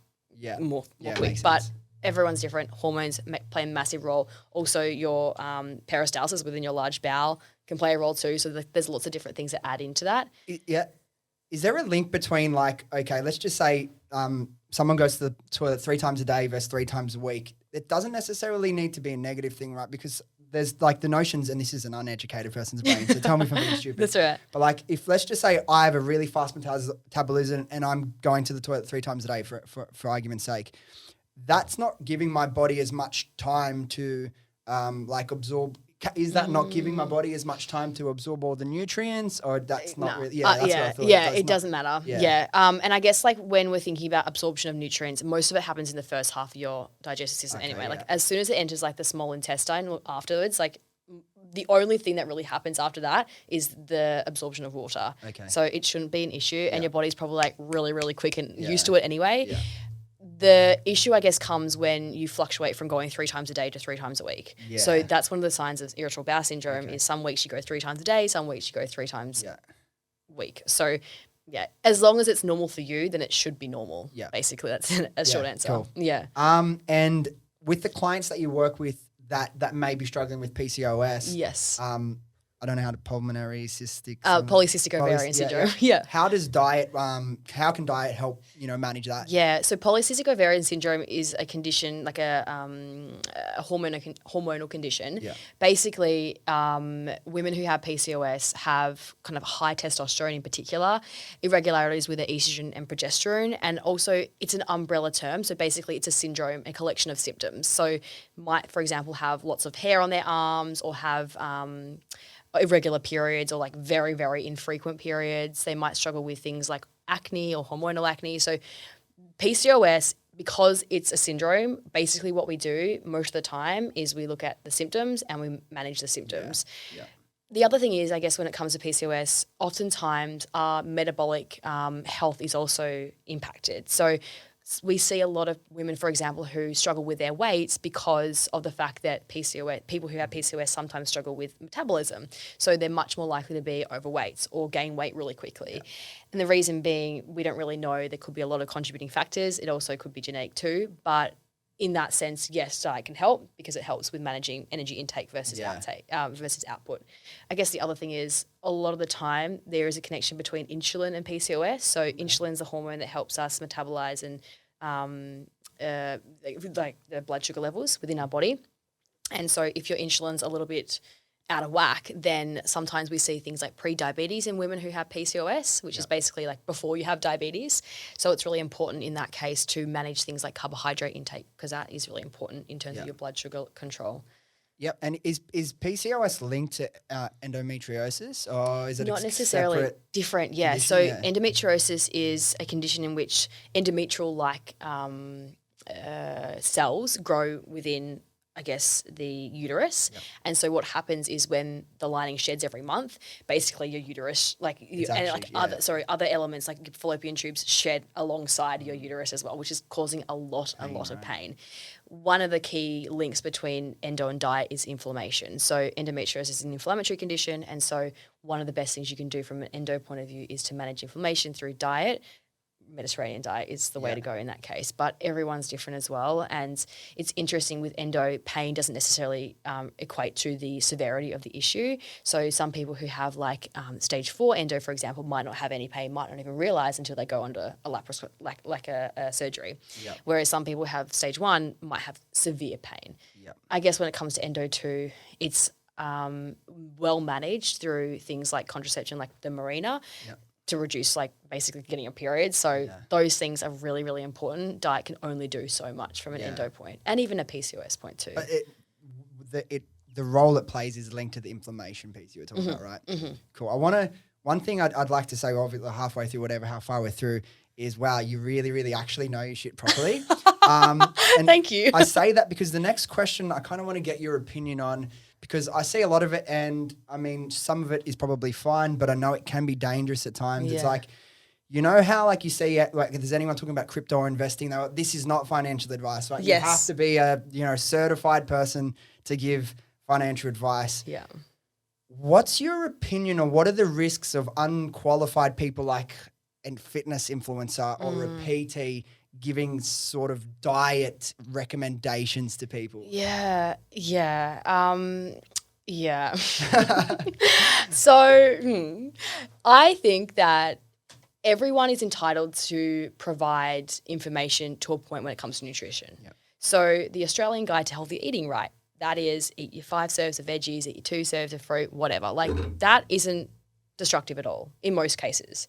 more quick. But everyone's different. Hormones play a massive role. Also, your peristalsis within your large bowel can play a role too. So there's lots of different things that add into that. Yeah. Is there a link between okay, let's just say someone goes to the toilet 3 times a day versus 3 times a week. It doesn't necessarily need to be a negative thing, right? Because there's like the notions, and this is an uneducated person's brain, so tell me if I'm being stupid. That's right. But like if let's just say I have a really fast metabolism and I'm going to the toilet 3 times a day for argument's sake, that's not giving my body as much time to absorb. Is that not giving my body as much time to absorb all the nutrients, or that's not really? Yeah, that's what I thought. Yeah, it doesn't matter. Yeah. And I guess like when we're thinking about absorption of nutrients, most of it happens in the first half of your digestive system anyway. Yeah. Like as soon as it enters like the small intestine afterwards, like the only thing that really happens after that is the absorption of water. Okay. So it shouldn't be an issue, and your body's probably like really, really quick and used to it anyway. Yeah. The issue, I guess, comes when you fluctuate from going 3 times a day to 3 times a week. Yeah. So that's one of the signs of irritable bowel syndrome is some weeks you go 3 times a day, some weeks you go 3 times a week. So, as long as it's normal for you, then it should be normal. Yeah. Basically, that's a short answer. Cool. Yeah. And with the clients that you work with that may be struggling with PCOS. Yes. I don't know how to polycystic ovarian syndrome. Yeah. How does diet? How can diet help? Manage that. Yeah. So polycystic ovarian syndrome is a condition like a hormonal condition. Yeah. Basically, women who have PCOS have kind of high testosterone in particular, irregularities with their estrogen and progesterone, and also it's an umbrella term. So basically, it's a syndrome, a collection of symptoms. So might, for example, have lots of hair on their arms, or have irregular periods, or like very, very infrequent periods. They might struggle with things like acne or hormonal acne. So PCOS, because it's a syndrome, basically what we do most of the time is we look at the symptoms and we manage the symptoms. Yeah. The other thing is, I guess, when it comes to PCOS, oftentimes our metabolic health is also impacted. So we see a lot of women, for example, who struggle with their weights because of the fact that people who have PCOS sometimes struggle with metabolism. So they're much more likely to be overweight or gain weight really quickly. Yeah. And the reason being, we don't really know. There could be a lot of contributing factors. It also could be genetic too. But in that sense, yes, diet can help because it helps with managing energy intake versus versus output. I guess the other thing is a lot of the time there is a connection between insulin and PCOS. So insulin is the hormone that helps us metabolize and like the blood sugar levels within our body. And so if your insulin's a little bit out of whack, then sometimes we see things like pre-diabetes in women who have PCOS, which is basically like before you have diabetes. So it's really important in that case to manage things like carbohydrate intake, because that is really important in terms of your blood sugar control. Yep. And is PCOS linked to endometriosis, or is it not necessarily different? Yeah. Condition? So endometriosis is a condition in which endometrial-like cells grow within I guess, the uterus. Yep. And so what happens is when the lining sheds every month, basically your uterus, other elements like fallopian tubes shed alongside your uterus as well, which is causing a lot of pain. One of the key links between endo and diet is inflammation. So endometriosis is an inflammatory condition, and so one of the best things you can do from an endo point of view is to manage inflammation through diet. Mediterranean diet is the way to go in that case, but everyone's different as well. And it's interesting with endo, pain doesn't necessarily equate to the severity of the issue. So some people who have like stage 4 endo, for example, might not have any pain, might not even realize until they go under a like a surgery. Yep. Whereas some people who have stage 1 might have severe pain. Yep. I guess when it comes to endo 2, it's well managed through things like contraception, like the Mirena. Yep. To reduce like basically getting a period. So those things are really, really important. Diet can only do so much from an endo point and even a PCOS point too. But the role it plays is linked to the inflammation piece you were talking about, right? Mm-hmm. Cool. One thing I'd like to say obviously halfway through, how far we're through is, wow, you really, really actually know your shit properly. And thank you. I say that because the next question I kind of want to get your opinion on, because I see a lot of it and, I mean, some of it is probably fine, but I know it can be dangerous at times. Yeah. It's like, you know how like you see, like if there's anyone talking about crypto or investing, this is not financial advice, right? Yes. You have to be a certified person to give financial advice. Yeah. What's your opinion, or what are the risks of unqualified people like a fitness influencer or a PT giving sort of diet recommendations to people? Yeah. So I think that everyone is entitled to provide information to a point when it comes to nutrition. Yep. So the Australian Guide to Healthy Eating, right? That is, eat your 5 serves of veggies, eat your 2 serves of fruit, whatever. Like that isn't destructive at all in most cases.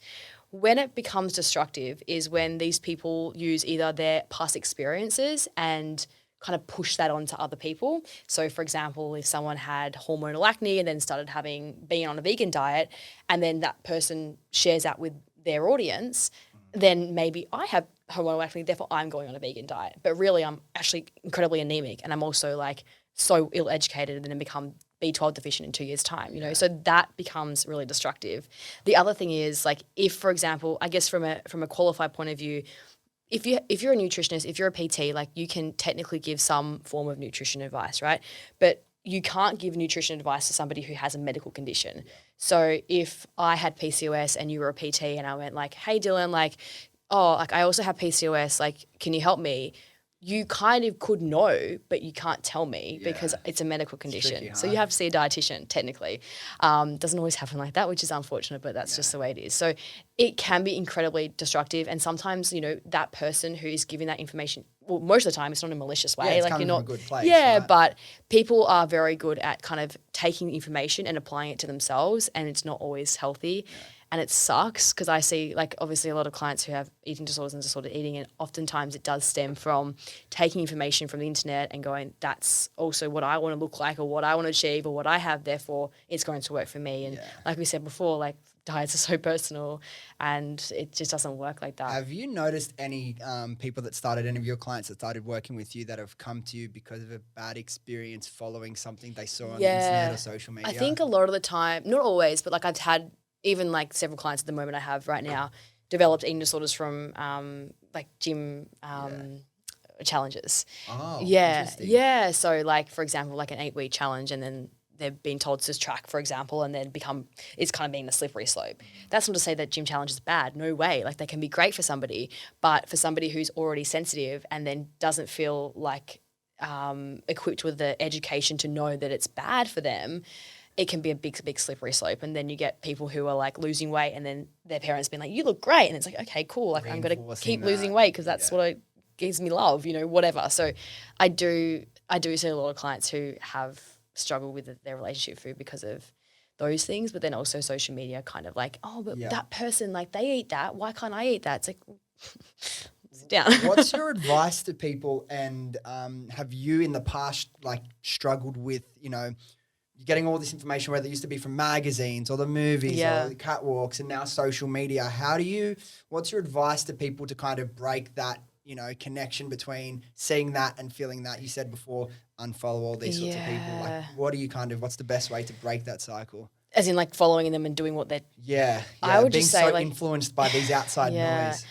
When it becomes destructive is when these people use either their past experiences and kind of push that onto other people. So, for example, if someone had hormonal acne and then started being on a vegan diet, and then that person shares that with their audience, then maybe I have hormonal acne, therefore I'm going on a vegan diet. But really, I'm actually incredibly anemic, and I'm also like so ill-educated and then become B12 deficient in 2 years' time, you know, so that becomes really destructive. The other thing is, like, if, for example, I guess from a qualified point of view, if you're a nutritionist, if you're a PT, like you can technically give some form of nutrition advice, right? But you can't give nutrition advice to somebody who has a medical condition. So if I had PCOS and you were a PT and I went like, hey, Dylan, like, oh, like I also have PCOS, like, can you help me? You kind of could know, but you can't tell me because it's a medical condition. Tricky, huh? So you have to see a dietitian, technically. Doesn't always happen like that, which is unfortunate, but that's just the way it is. So it can be incredibly destructive. And sometimes, you know, that person who is giving that information, well, most of the time it's not in a malicious way. Yeah, it's like kind you're of not, a good place. Yeah, right? But people are very good at kind of taking information and applying it to themselves, and it's not always healthy. Yeah. And it sucks because I see, like, obviously a lot of clients who have eating disorders and disordered eating, and oftentimes it does stem from taking information from the internet and going, that's also what I want to look like or what I want to achieve or what I have, therefore it's going to work for me. And like we said before, like diets are so personal and it just doesn't work like that. Have you noticed any people that started, any of your clients that started working with you that have come to you because of a bad experience following something they saw on the internet or social media? I think a lot of the time, not always, but like I've had even like several clients at the moment I have right now developed eating disorders from like gym challenges. Oh, interesting. Yeah. So like, for example, like an 8-week challenge, and then they've been told to track, for example, and then it's kind of being a slippery slope. That's not to say that gym challenge is bad. No way. Like they can be great for somebody, but for somebody who's already sensitive and then doesn't feel like equipped with the education to know that it's bad for them, it can be a big, big slippery slope. And then you get people who are like losing weight and then their parents being like, you look great. And it's like, okay, cool. Like I'm going to keep losing weight because that's what gives me love, you know, whatever. So I do see a lot of clients who have struggled with their relationship with food because of those things, but then also social media kind of like, oh, but that person, like they eat that. Why can't I eat that? It's like, sit down. What's your advice to people? And have you in the past like struggled with, you know, you're getting all this information, whether it used to be from magazines or the movies or the catwalks and now social media. What's your advice to people to kind of break that, connection between seeing that and feeling that. You said before, unfollow all these sorts of people. Like, what do you what's the best way to break that cycle? As in like following them and doing what they're... I would being just say so like influenced by these outside noise.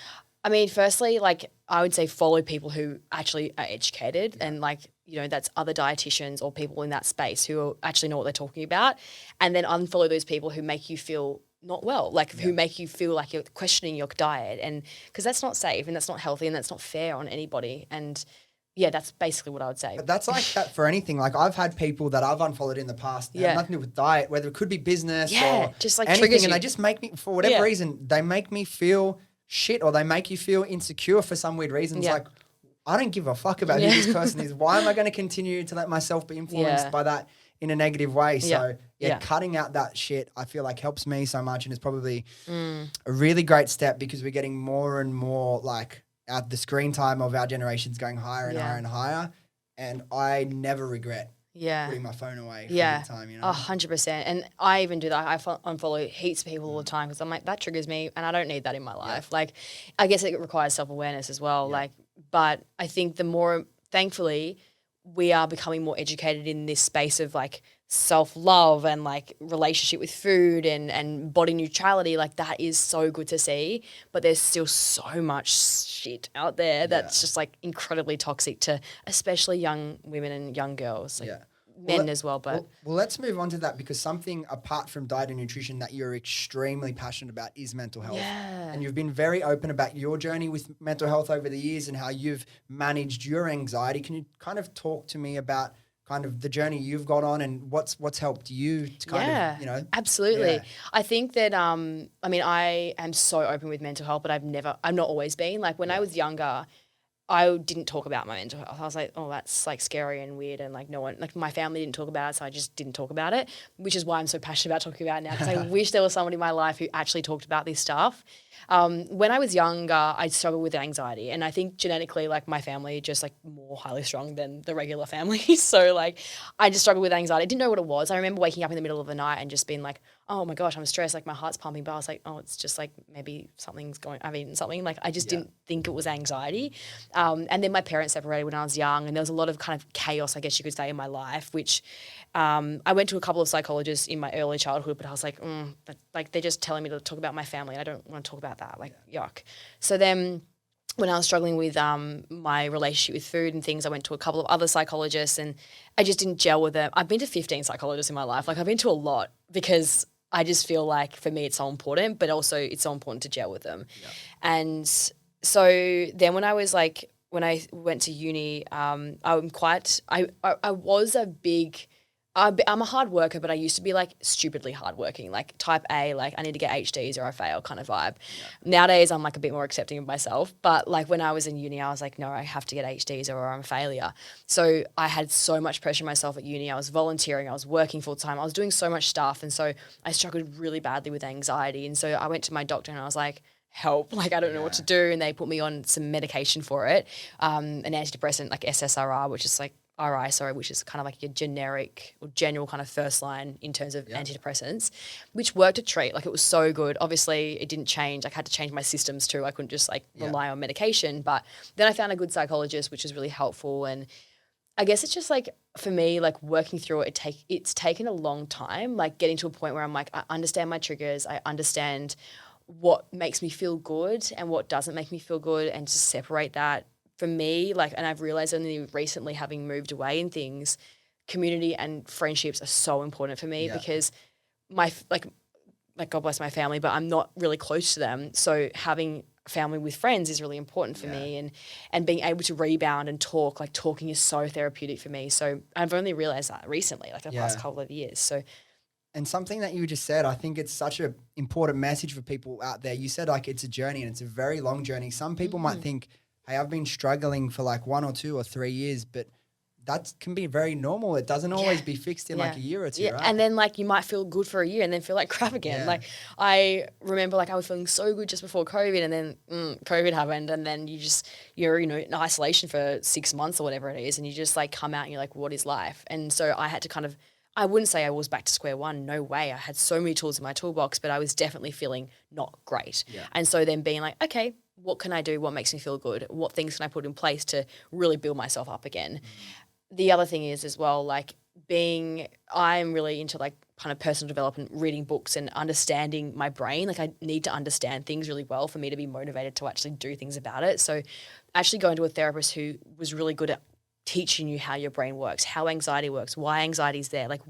I mean, firstly, like I would say follow people who actually are educated and like, that's other dietitians or people in that space who actually know what they're talking about. And then unfollow those people who make you feel not well, like who make you feel like you're questioning your diet. And because that's not safe and that's not healthy and that's not fair on anybody. And that's basically what I would say. But that's like that for anything. Like I've had people that I've unfollowed in the past that have nothing to do with diet, whether it could be business or just like anything. And they just make me, for whatever reason, they make me feel shit or they make you feel insecure for some weird reasons. Like, I don't give a fuck about who this person is. Why am I going to continue to let myself be influenced by that in a negative way? So cutting out that shit, I feel like helps me so much. And it's probably a really great step because we're getting more and more like the screen time of our generation's going higher and higher and higher. And I never regret putting my phone away for the time, 100%. And I even do that. I unfollow heaps of people all the time because I'm like, that triggers me and I don't need that in my life. Like, I guess it requires self-awareness as well. Like, but I think the more, thankfully, we are becoming more educated in this space of like self-love and like relationship with food and body neutrality. Like that is so good to see, but there's still so much shit out there that's just like incredibly toxic to especially young women and young girls. Like, men as well, but... Well, let's move on to that because something apart from diet and nutrition that you're extremely passionate about is mental health. Yeah. And you've been very open about your journey with mental health over the years and how you've managed your anxiety. Can you kind of talk to me about kind of the journey you've got on and what's helped you to kind of, Absolutely. Yeah. I think that, I mean, I am so open with mental health, but I've not always been. Like when I was younger, I didn't talk about my mental health. I was like, oh, that's like scary and weird. And like no one, like my family didn't talk about it. So I just didn't talk about it, which is why I'm so passionate about talking about it now. Because I wish there was someone in my life who actually talked about this stuff. When I was younger, I struggled with anxiety. And I think genetically, like my family just like more highly strung than the regular family. So like I just struggled with anxiety. I didn't know what it was. I remember waking up in the middle of the night and just being like, oh my gosh, I'm stressed. Like my heart's pumping. But I was like, oh, it's just like maybe I've eaten something. Like I just didn't think it was anxiety. And then my parents separated when I was young and there was a lot of kind of chaos, I guess you could say, in my life, which I went to a couple of psychologists in my early childhood, but I was like, but like they're just telling me to talk about my family and I don't want to talk about that. Like, yuck. So then when I was struggling with my relationship with food and things, I went to a couple of other psychologists and I just didn't gel with them. I've been to 15 psychologists in my life. Like I've been to a lot because I just feel like for me it's so important, but also it's so important to gel with them. Yeah. And so then when I went to uni, I'm a hard worker, but I used to be like stupidly hardworking, like type A, like I need to get HDs or I fail kind of vibe. Yeah. Nowadays I'm like a bit more accepting of myself, but like when I was in uni, I was like, no, I have to get HDs or I'm a failure. So I had so much pressure on myself at uni. I was volunteering, I was working full time, I was doing so much stuff. And so I struggled really badly with anxiety. And so I went to my doctor and I was like, help, like I don't know what to do. And they put me on some medication for it, an antidepressant like SSRI, which is like which is kind of like your generic or general kind of first line in terms of antidepressants, which worked a treat. Like it was so good. Obviously it didn't change. I had to change my systems too. I couldn't just like rely on medication. But then I found a good psychologist, which was really helpful. And I guess it's just like for me, like working through it, it's taken a long time, like getting to a point where I'm like, I understand my triggers. I understand what makes me feel good and what doesn't make me feel good and just separate that. For me, like, and I've realized only recently having moved away in things, community and friendships are so important for me because my, like God bless my family, but I'm not really close to them. So having family with friends is really important for me and being able to rebound and talk, like talking is so therapeutic for me. So I've only realized that recently, like the past couple of years. So. And something that you just said, I think it's such an important message for people out there. You said like it's a journey and it's a very long journey. Some people might think, hey, I've been struggling for like 1 or 2 or 3 years, but that can be very normal. It doesn't always be fixed in like a year or two, right? And then like you might feel good for a year and then feel like crap again. Like I remember like I was feeling so good just before COVID and then COVID happened and then you're in isolation for 6 months or whatever it is and you just like come out and you're like, what is life? And so I had to kind of, I wouldn't say I was back to square one. No way. I had so many tools in my toolbox, but I was definitely feeling not great. Yeah. And so then being like, okay, what can I do? What makes me feel good? What things can I put in place to really build myself up again? The other thing is as well, like I'm really into like kind of personal development, reading books and understanding my brain. Like I need to understand things really well for me to be motivated to actually do things about it. So actually going to a therapist who was really good at teaching you how your brain works, how anxiety works, why anxiety is there, like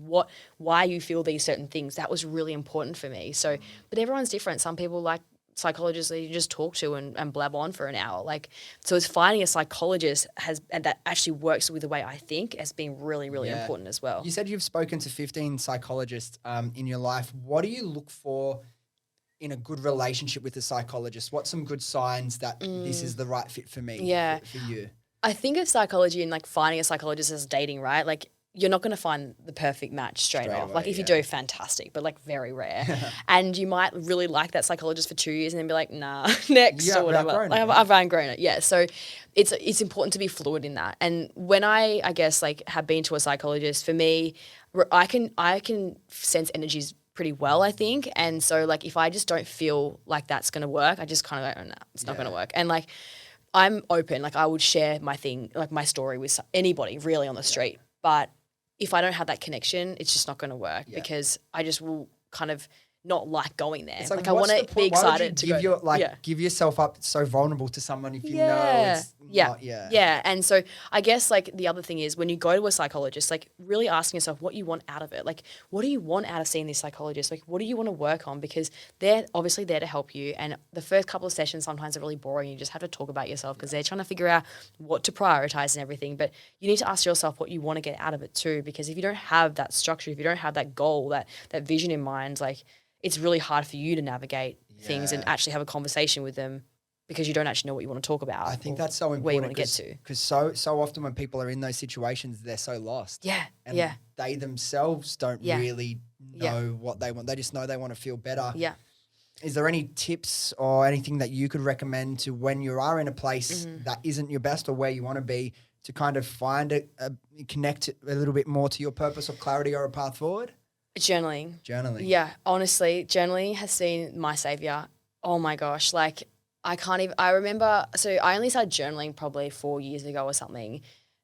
why you feel these certain things. That was really important for me. So, but everyone's different. Some people like psychologists that you just talk to and blab on for an hour. Like, so it's finding a psychologist and that actually works with the way I think has been really, really important as well. You said you've spoken to 15 psychologists in your life. What do you look for in a good relationship with a psychologist? What's some good signs that this is the right fit for me, for you? I think of psychology and like finding a psychologist as dating, right? Like you're not going to find the perfect match straight off. Away, like if you do, fantastic, but like very rare. And you might really like that psychologist for 2 years and then be like, nah, next or whatever. I've outgrown it. Yeah. So it's important to be fluid in that. And when I guess like have been to a psychologist, for me, I can sense energies pretty well, I think. And so like if I just don't feel like that's going to work, I just kind of go, oh no, it's not going to work. And like I'm open, like I would share my thing, like my story with anybody really on the street. But if I don't have that connection, it's just not going to work because I just will kind of not like going there. It's like I want to be excited to go. Give yourself up so vulnerable to someone if you know it's not. Yeah. And so I guess like the other thing is when you go to a psychologist, like really asking yourself what you want out of it. Like what do you want out of seeing this psychologist? Like what do you want to work on? Because they're obviously there to help you. And the first couple of sessions sometimes are really boring. You just have to talk about yourself because they're trying to figure out what to prioritize and everything. But you need to ask yourself what you want to get out of it too. Because if you don't have that structure, if you don't have that goal, that vision in mind, like it's really hard for you to navigate things and actually have a conversation with them because you don't actually know what you want to talk about. I think that's so important. Where you want to get to. Because so often when people are in those situations, they're so lost. And they themselves don't really know what they want. They just know they want to feel better. Is there any tips or anything that you could recommend to when you are in a place that isn't your best or where you want to be to kind of find connect a little bit more to your purpose or clarity or a path forward? Journaling. Yeah, honestly, journaling has been my savior. Oh my gosh, like I remember, so I only started journaling probably 4 years ago or something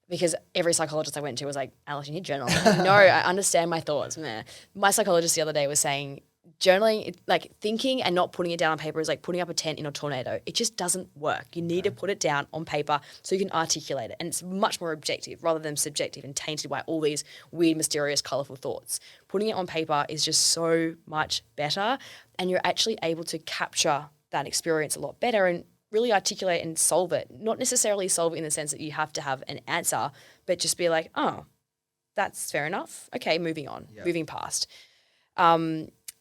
because every psychologist I went to was like, Alice, you need to journal. No, I understand my thoughts. Meh. My psychologist the other day was saying journaling, like thinking and not putting it down on paper is like putting up a tent in a tornado. It just doesn't work. You need to put it down on paper so you can articulate it. And it's much more objective rather than subjective and tainted by all these weird, mysterious, colourful thoughts. Putting it on paper is just so much better and you're actually able to capture that experience a lot better and really articulate and solve it. Not necessarily solve it in the sense that you have to have an answer, but just be like, oh, that's fair enough. Okay, moving on, moving past.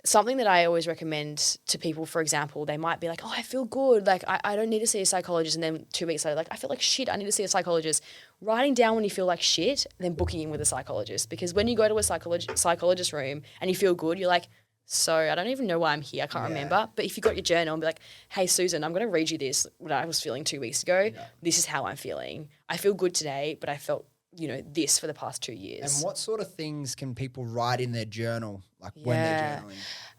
Something that I always recommend to people, for example, they might be like, oh, I feel good. Like, I don't need to see a psychologist. And then 2 weeks later, like, I feel like shit. I need to see a psychologist. Writing down when you feel like shit and then booking in with a psychologist. Because when you go to a psychologist room and you feel good, you're like, so I don't even know why I'm here. I can't remember. But if you got your journal and be like, hey, Susan, I'm going to read you this, what I was feeling 2 weeks ago. This is how I'm feeling. I feel good today, but I felt, this for the past 2 years. And what sort of things can people write in their journal, like when they're journaling?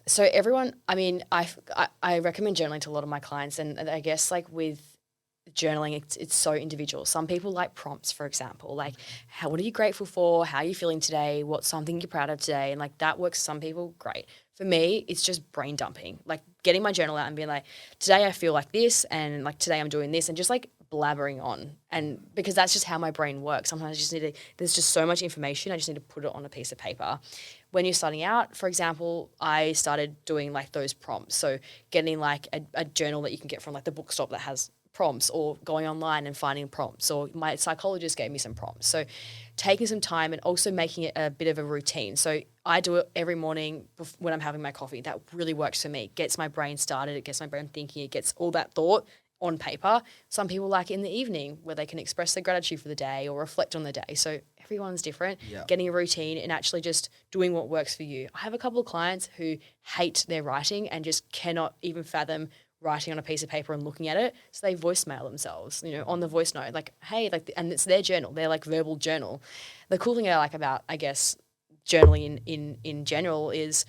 So everyone, I mean, I recommend journaling to a lot of my clients, and I guess like with journaling, it's so individual. Some people like prompts, for example, like what are you grateful for? How are you feeling today? What's something you're proud of today? And like that works for some people, great. For me, it's just brain dumping, like getting my journal out and being like, today I feel like this, and like today I'm doing this, and just like blabbering on. And because that's just how my brain works. Sometimes I just need to, there's just so much information, I just need to put it on a piece of paper. When you're starting out, for example, I started doing like those prompts. So getting like a journal that you can get from like the bookstop that has prompts, or going online and finding prompts, or my psychologist gave me some prompts. So taking some time and also making it a bit of a routine. So I do it every morning when I'm having my coffee. That really works for me. It gets my brain started. It gets my brain thinking. It gets all that thought on paper. Some people like it in the evening where they can express their gratitude for the day or reflect on the day. So everyone's different. Getting a routine and actually just doing what works for you. I have a couple of clients who hate their writing and just cannot even fathom writing on a piece of paper and looking at it. So they voicemail themselves, on the voice note, like, hey, like, and it's their journal. They're like verbal journal. The cool thing I like about, I guess, journaling in general is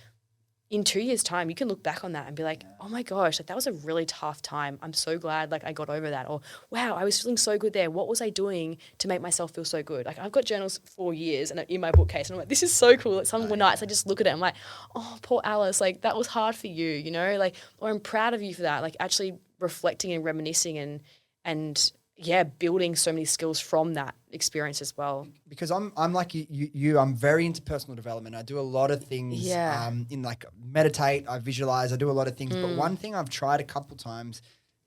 in 2 years' time, you can look back on that and be like, oh my gosh, like that was a really tough time. I'm so glad like I got over that. Or wow, I was feeling so good there. What was I doing to make myself feel so good? Like I've got journals for years and in my bookcase, and I'm like, this is so cool. Like some nights I just look at it, I'm like, oh, poor Alice, like that was hard for you, you know, like, or I'm proud of you for that. Like actually reflecting and reminiscing and yeah, building so many skills from that experience as well. Because I'm like you, I'm very into personal development. I do a lot of things in like meditate, I visualize, I do a lot of things. But one thing I've tried a couple times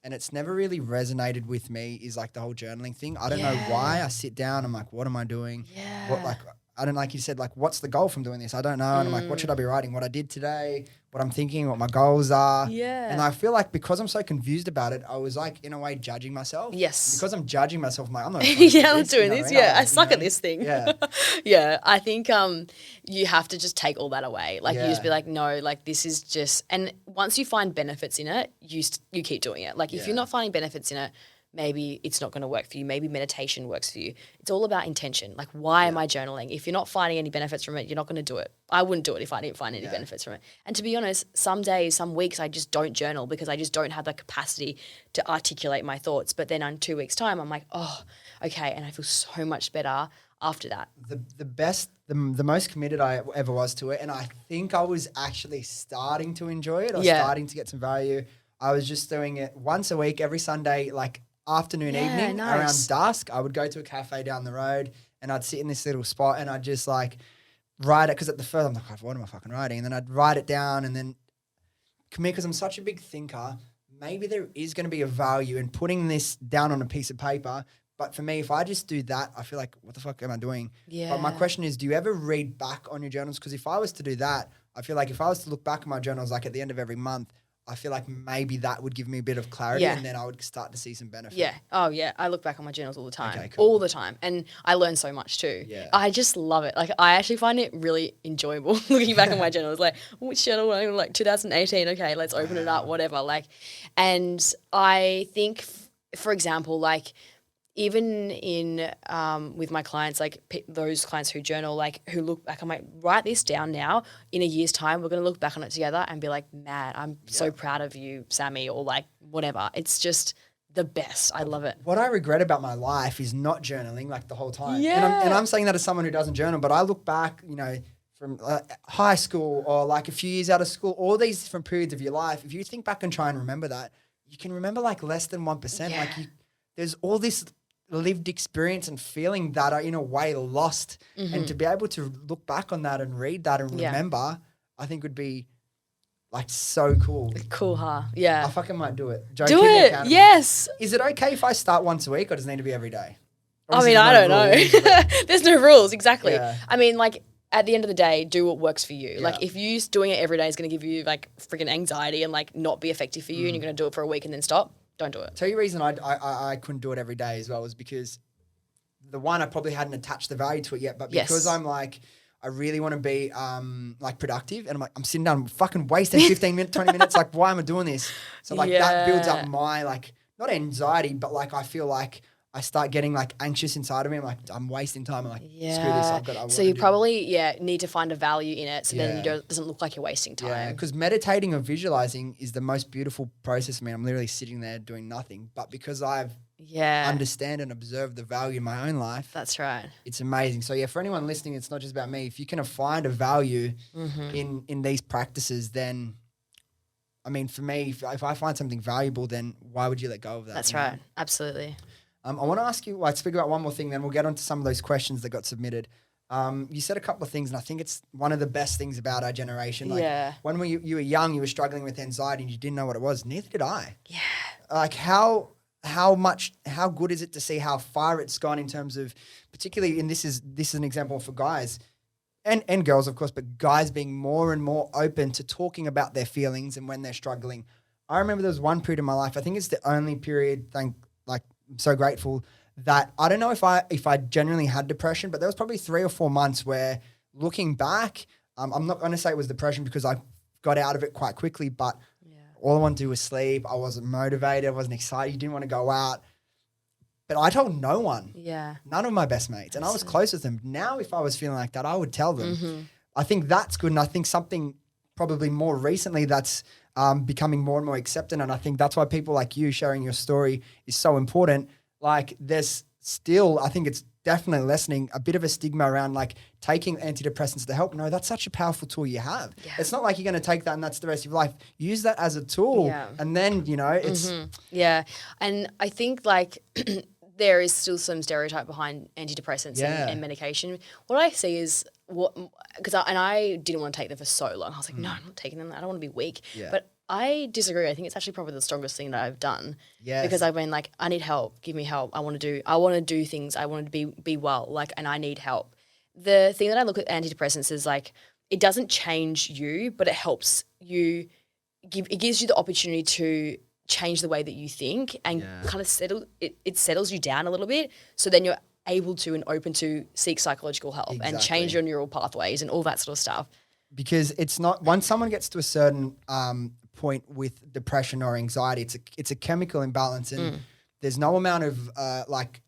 and it's never really resonated with me is like the whole journaling thing. I don't know why. I sit down, I'm like, what am I doing? Yeah. What, like, I don't, like you said, like, what's the goal from doing this? I don't know. And I'm like, what should I be writing? What I did today, what I'm thinking, what my goals are. Yeah. And I feel like because I'm so confused about it, I was like, in a way, judging myself. Yes. Because I'm judging myself, I'm like, I'm not yeah, I'm doing this. Yeah, I suck at this thing. Yeah. yeah, I think you have to just take all that away. Like you just be like, no, like this is just, and once you find benefits in it, you keep doing it. Like if you're not finding benefits in it, maybe it's not going to work for you. Maybe meditation works for you. It's all about intention. Like, why am I journaling? If you're not finding any benefits from it, you're not going to do it. I wouldn't do it if I didn't find any benefits from it. And to be honest, some days, some weeks, I just don't journal because I just don't have the capacity to articulate my thoughts. But then in 2 weeks' time, I'm like, oh, okay. And I feel so much better after that. The most committed I ever was to it, and I think I was actually starting to enjoy it or starting to get some value. I was just doing it once a week, every Sunday, like afternoon, evening, around dusk. I would go to a cafe down the road and I'd sit in this little spot and I'd just like write it. Because at the first I'm like, what am I fucking writing? And then I'd write it down and then commit, because I'm such a big thinker, maybe there is going to be a value in putting this down on a piece of paper. But for me, if I just do that, I feel like, what the fuck am I doing? Yeah. But my question is, do you ever read back on your journals? Because if I was to do that, I feel like if I was to look back at my journals, like at the end of every month, I feel like maybe that would give me a bit of clarity and then I would start to see some benefit. Yeah. Oh, yeah. I look back on my journals all the time. Okay, cool. All the time. And I learn so much too. Yeah. I just love it. Like, I actually find it really enjoyable looking back on my journals. Like, which journal? Like 2018. Okay, let's open it up, whatever. Like, and I think, for example, like, even in with my clients, like those clients who journal, like who look back, I'm like, write this down now. In a year's time, we're going to look back on it together and be like, man, I'm so proud of you, Sammy, or like whatever. It's just the best. I love it. What I regret about my life is not journaling like the whole time. Yeah. And I'm saying that as someone who doesn't journal, but I look back, you know, from high school or like a few years out of school, all these different periods of your life. If you think back and try and remember that, you can remember like less than 1%. Yeah. Like there's all this lived experience and feeling that are in a way lost, and to be able to look back on that and read that and remember, I think would be like so cool. Cool, huh? Yeah. I fucking might do it. Joe, Do keep me it. accountable. Yes. Is it okay if I start once a week, or does it need to be every day? Or I is mean, there I no don't know. rules? There's no rules. Exactly. Yeah. I mean, like, at the end of the day, do what works for you. Yeah. Like, if you doing it every day is going to give you like freaking anxiety and like not be effective for you, and you're going to do it for a week and then stop, don't do it. Tell you the reason I couldn't do it every day as well was because the one, I probably hadn't attached the value to it yet, but because I'm like, I really want to be like productive, and I'm like, I'm sitting down fucking wasting 15 minutes, 20 minutes. Like, why am I doing this? So like that builds up my like, not anxiety, but like I feel like I start getting like anxious inside of me. I'm like, I'm wasting time. I'm like, screw this. So you probably need to find a value in it, so then it doesn't look like you're wasting time. Yeah, because meditating or visualizing is the most beautiful process. I mean, I'm literally sitting there doing nothing, but because I've understand and observe the value in my own life. That's right. It's amazing. So yeah, for anyone listening, it's not just about me. If you can find a value in these practices, then I mean, for me, if I find something valuable, then why would you let go of that? That's right. Absolutely. I want to ask you, I'd speak about one more thing, then we'll get on to some of those questions that got submitted. You said a couple of things, and I think it's one of the best things about our generation. Like when you were young, you were struggling with anxiety and you didn't know what it was. Neither did I. Yeah. Like how good is it to see how far it's gone in terms of, particularly, and this is an example for guys and girls, of course, but guys being more and more open to talking about their feelings and when they're struggling. I remember there was one period in my life, I think it's the only period, I'm so grateful that I don't know if I genuinely had depression, but there was probably 3 or 4 months where, looking back, I'm not going to say it was depression because I got out of it quite quickly, but all I wanted to do was sleep. I wasn't motivated. I wasn't excited. You didn't want to go out. But I told no one. Yeah. None of my best mates. And I was close with them. Now, if I was feeling like that, I would tell them. I think that's good. And I think something probably more recently that's becoming more and more accepted. And I think that's why people like you sharing your story is so important. Like there's still, I think it's definitely lessening a bit of a stigma around like taking antidepressants to help. No, that's such a powerful tool you have. Yeah. It's not like you're going to take that and that's the rest of your life. Use that as a tool and then, it's. Yeah. And I think like there is still some stereotype behind antidepressants and medication. What I see is I didn't want to take them for so long. I was like, no, I'm not taking them. I don't want to be weak. Yeah. But I disagree. I think it's actually probably the strongest thing that I've done. Yes. Because I've been like, I need help. Give me help. I want to do things. I want to be well. Like, and I need help. The thing that I look at antidepressants is like, it doesn't change you, but it helps you. It gives you the opportunity to change the way that you think and kind of it settles you down a little bit. So then you're able to and open to seek psychological help and change your neural pathways and all that sort of stuff. Because it's not, once someone gets to a certain point with depression or anxiety, it's a chemical imbalance, and there's no amount of like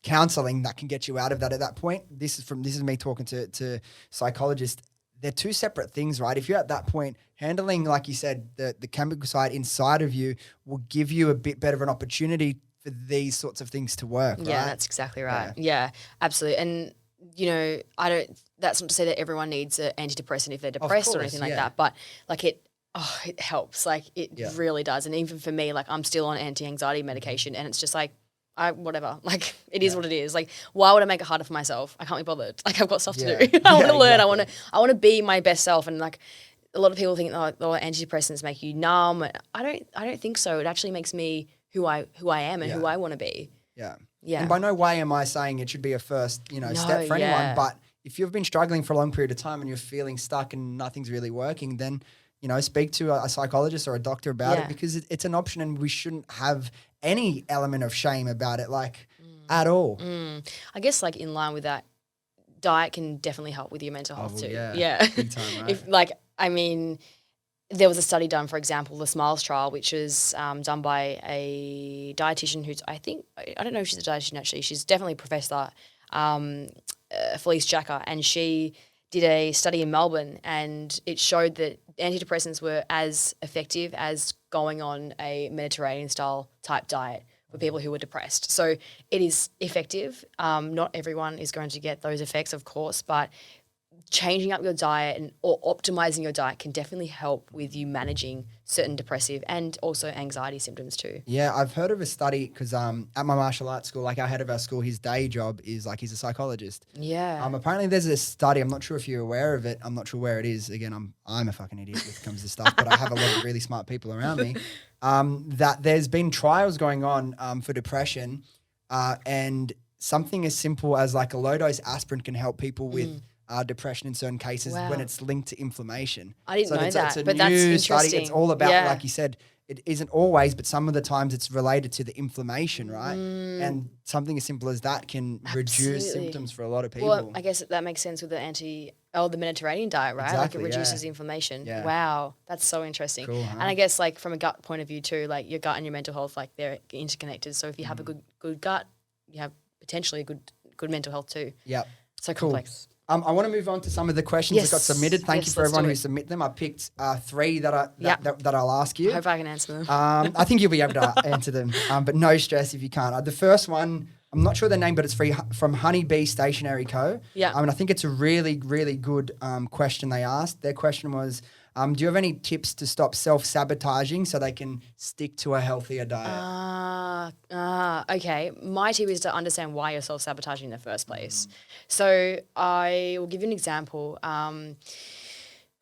counseling that can get you out of that at that point. This is me talking to psychologists. They're two separate things, right? If you're at that point, handling, like you said, the chemical side inside of you will give you a bit better of an opportunity for these sorts of things to work, right? Yeah, that's exactly right. Yeah, absolutely. And, that's not to say that everyone needs an antidepressant if they're depressed or anything like that, but like it helps. Like it really does. And even for me, like I'm still on anti-anxiety medication and it's just like, whatever, like it is what it is. Like, why would I make it harder for myself? I can't be bothered. Like I've got stuff to do. I want to learn. Exactly. I want to be my best self. And like a lot of people think, antidepressants make you numb. I don't think so. It actually makes me who I am and who I want to be. Yeah. Yeah. And by no way am I saying it should be a first, step for anyone. But if you've been struggling for a long period of time and you're feeling stuck and nothing's really working, then, speak to a psychologist or a doctor about it, because it's an option and we shouldn't have any element of shame about it, like at all. I guess like in line with that, diet can definitely help with your mental health too. Yeah. Big time, right? There was a study done, for example, the SMILES trial, which was done by a dietitian who's, I don't know if she's a dietitian actually, she's definitely a professor, Felice Jacker, and she did a study in Melbourne and it showed that antidepressants were as effective as going on a Mediterranean style type diet for people who were depressed. So it is effective. Not everyone is going to get those effects, of course, but changing up your diet or optimizing your diet can definitely help with you managing certain depressive and also anxiety symptoms too. Yeah, I've heard of a study because at my martial arts school, like our head of our school, his day job is like he's a psychologist. Yeah. Apparently there's a study, I'm not sure if you're aware of it, I'm not sure where it is. Again, I'm a fucking idiot when it comes to stuff, but I have a lot of really smart people around me. That there's been trials going on for depression and something as simple as like a low dose aspirin can help people with depression in certain cases when it's linked to inflammation. I didn't know that, but that's interesting. It's all about, like you said, it isn't always, but some of the times it's related to the inflammation, right? And something as simple as that can reduce symptoms for a lot of people. Well, I guess that makes sense with the the Mediterranean diet, right? Exactly, like it reduces inflammation. Yeah. Wow, that's so interesting. Cool, huh? And I guess like from a gut point of view too, like your gut and your mental health, like they're interconnected. So if you have a good gut, you have potentially a good mental health too. Yep. So complex. I want to move on to some of the questions that got submitted. Thank you for everyone who submitted them. I picked 3 that I'll ask you. I hope I can answer them. I think you'll be able to answer them, but no stress if you can't. The first one, I'm not sure the name, but it's from Honeybee Stationery Co. Yeah. And I think it's a really, really good question they asked. Their question was, do you have any tips to stop self-sabotaging so they can stick to a healthier diet? Okay. My tip is to understand why you're self-sabotaging in the first place. So I will give you an example.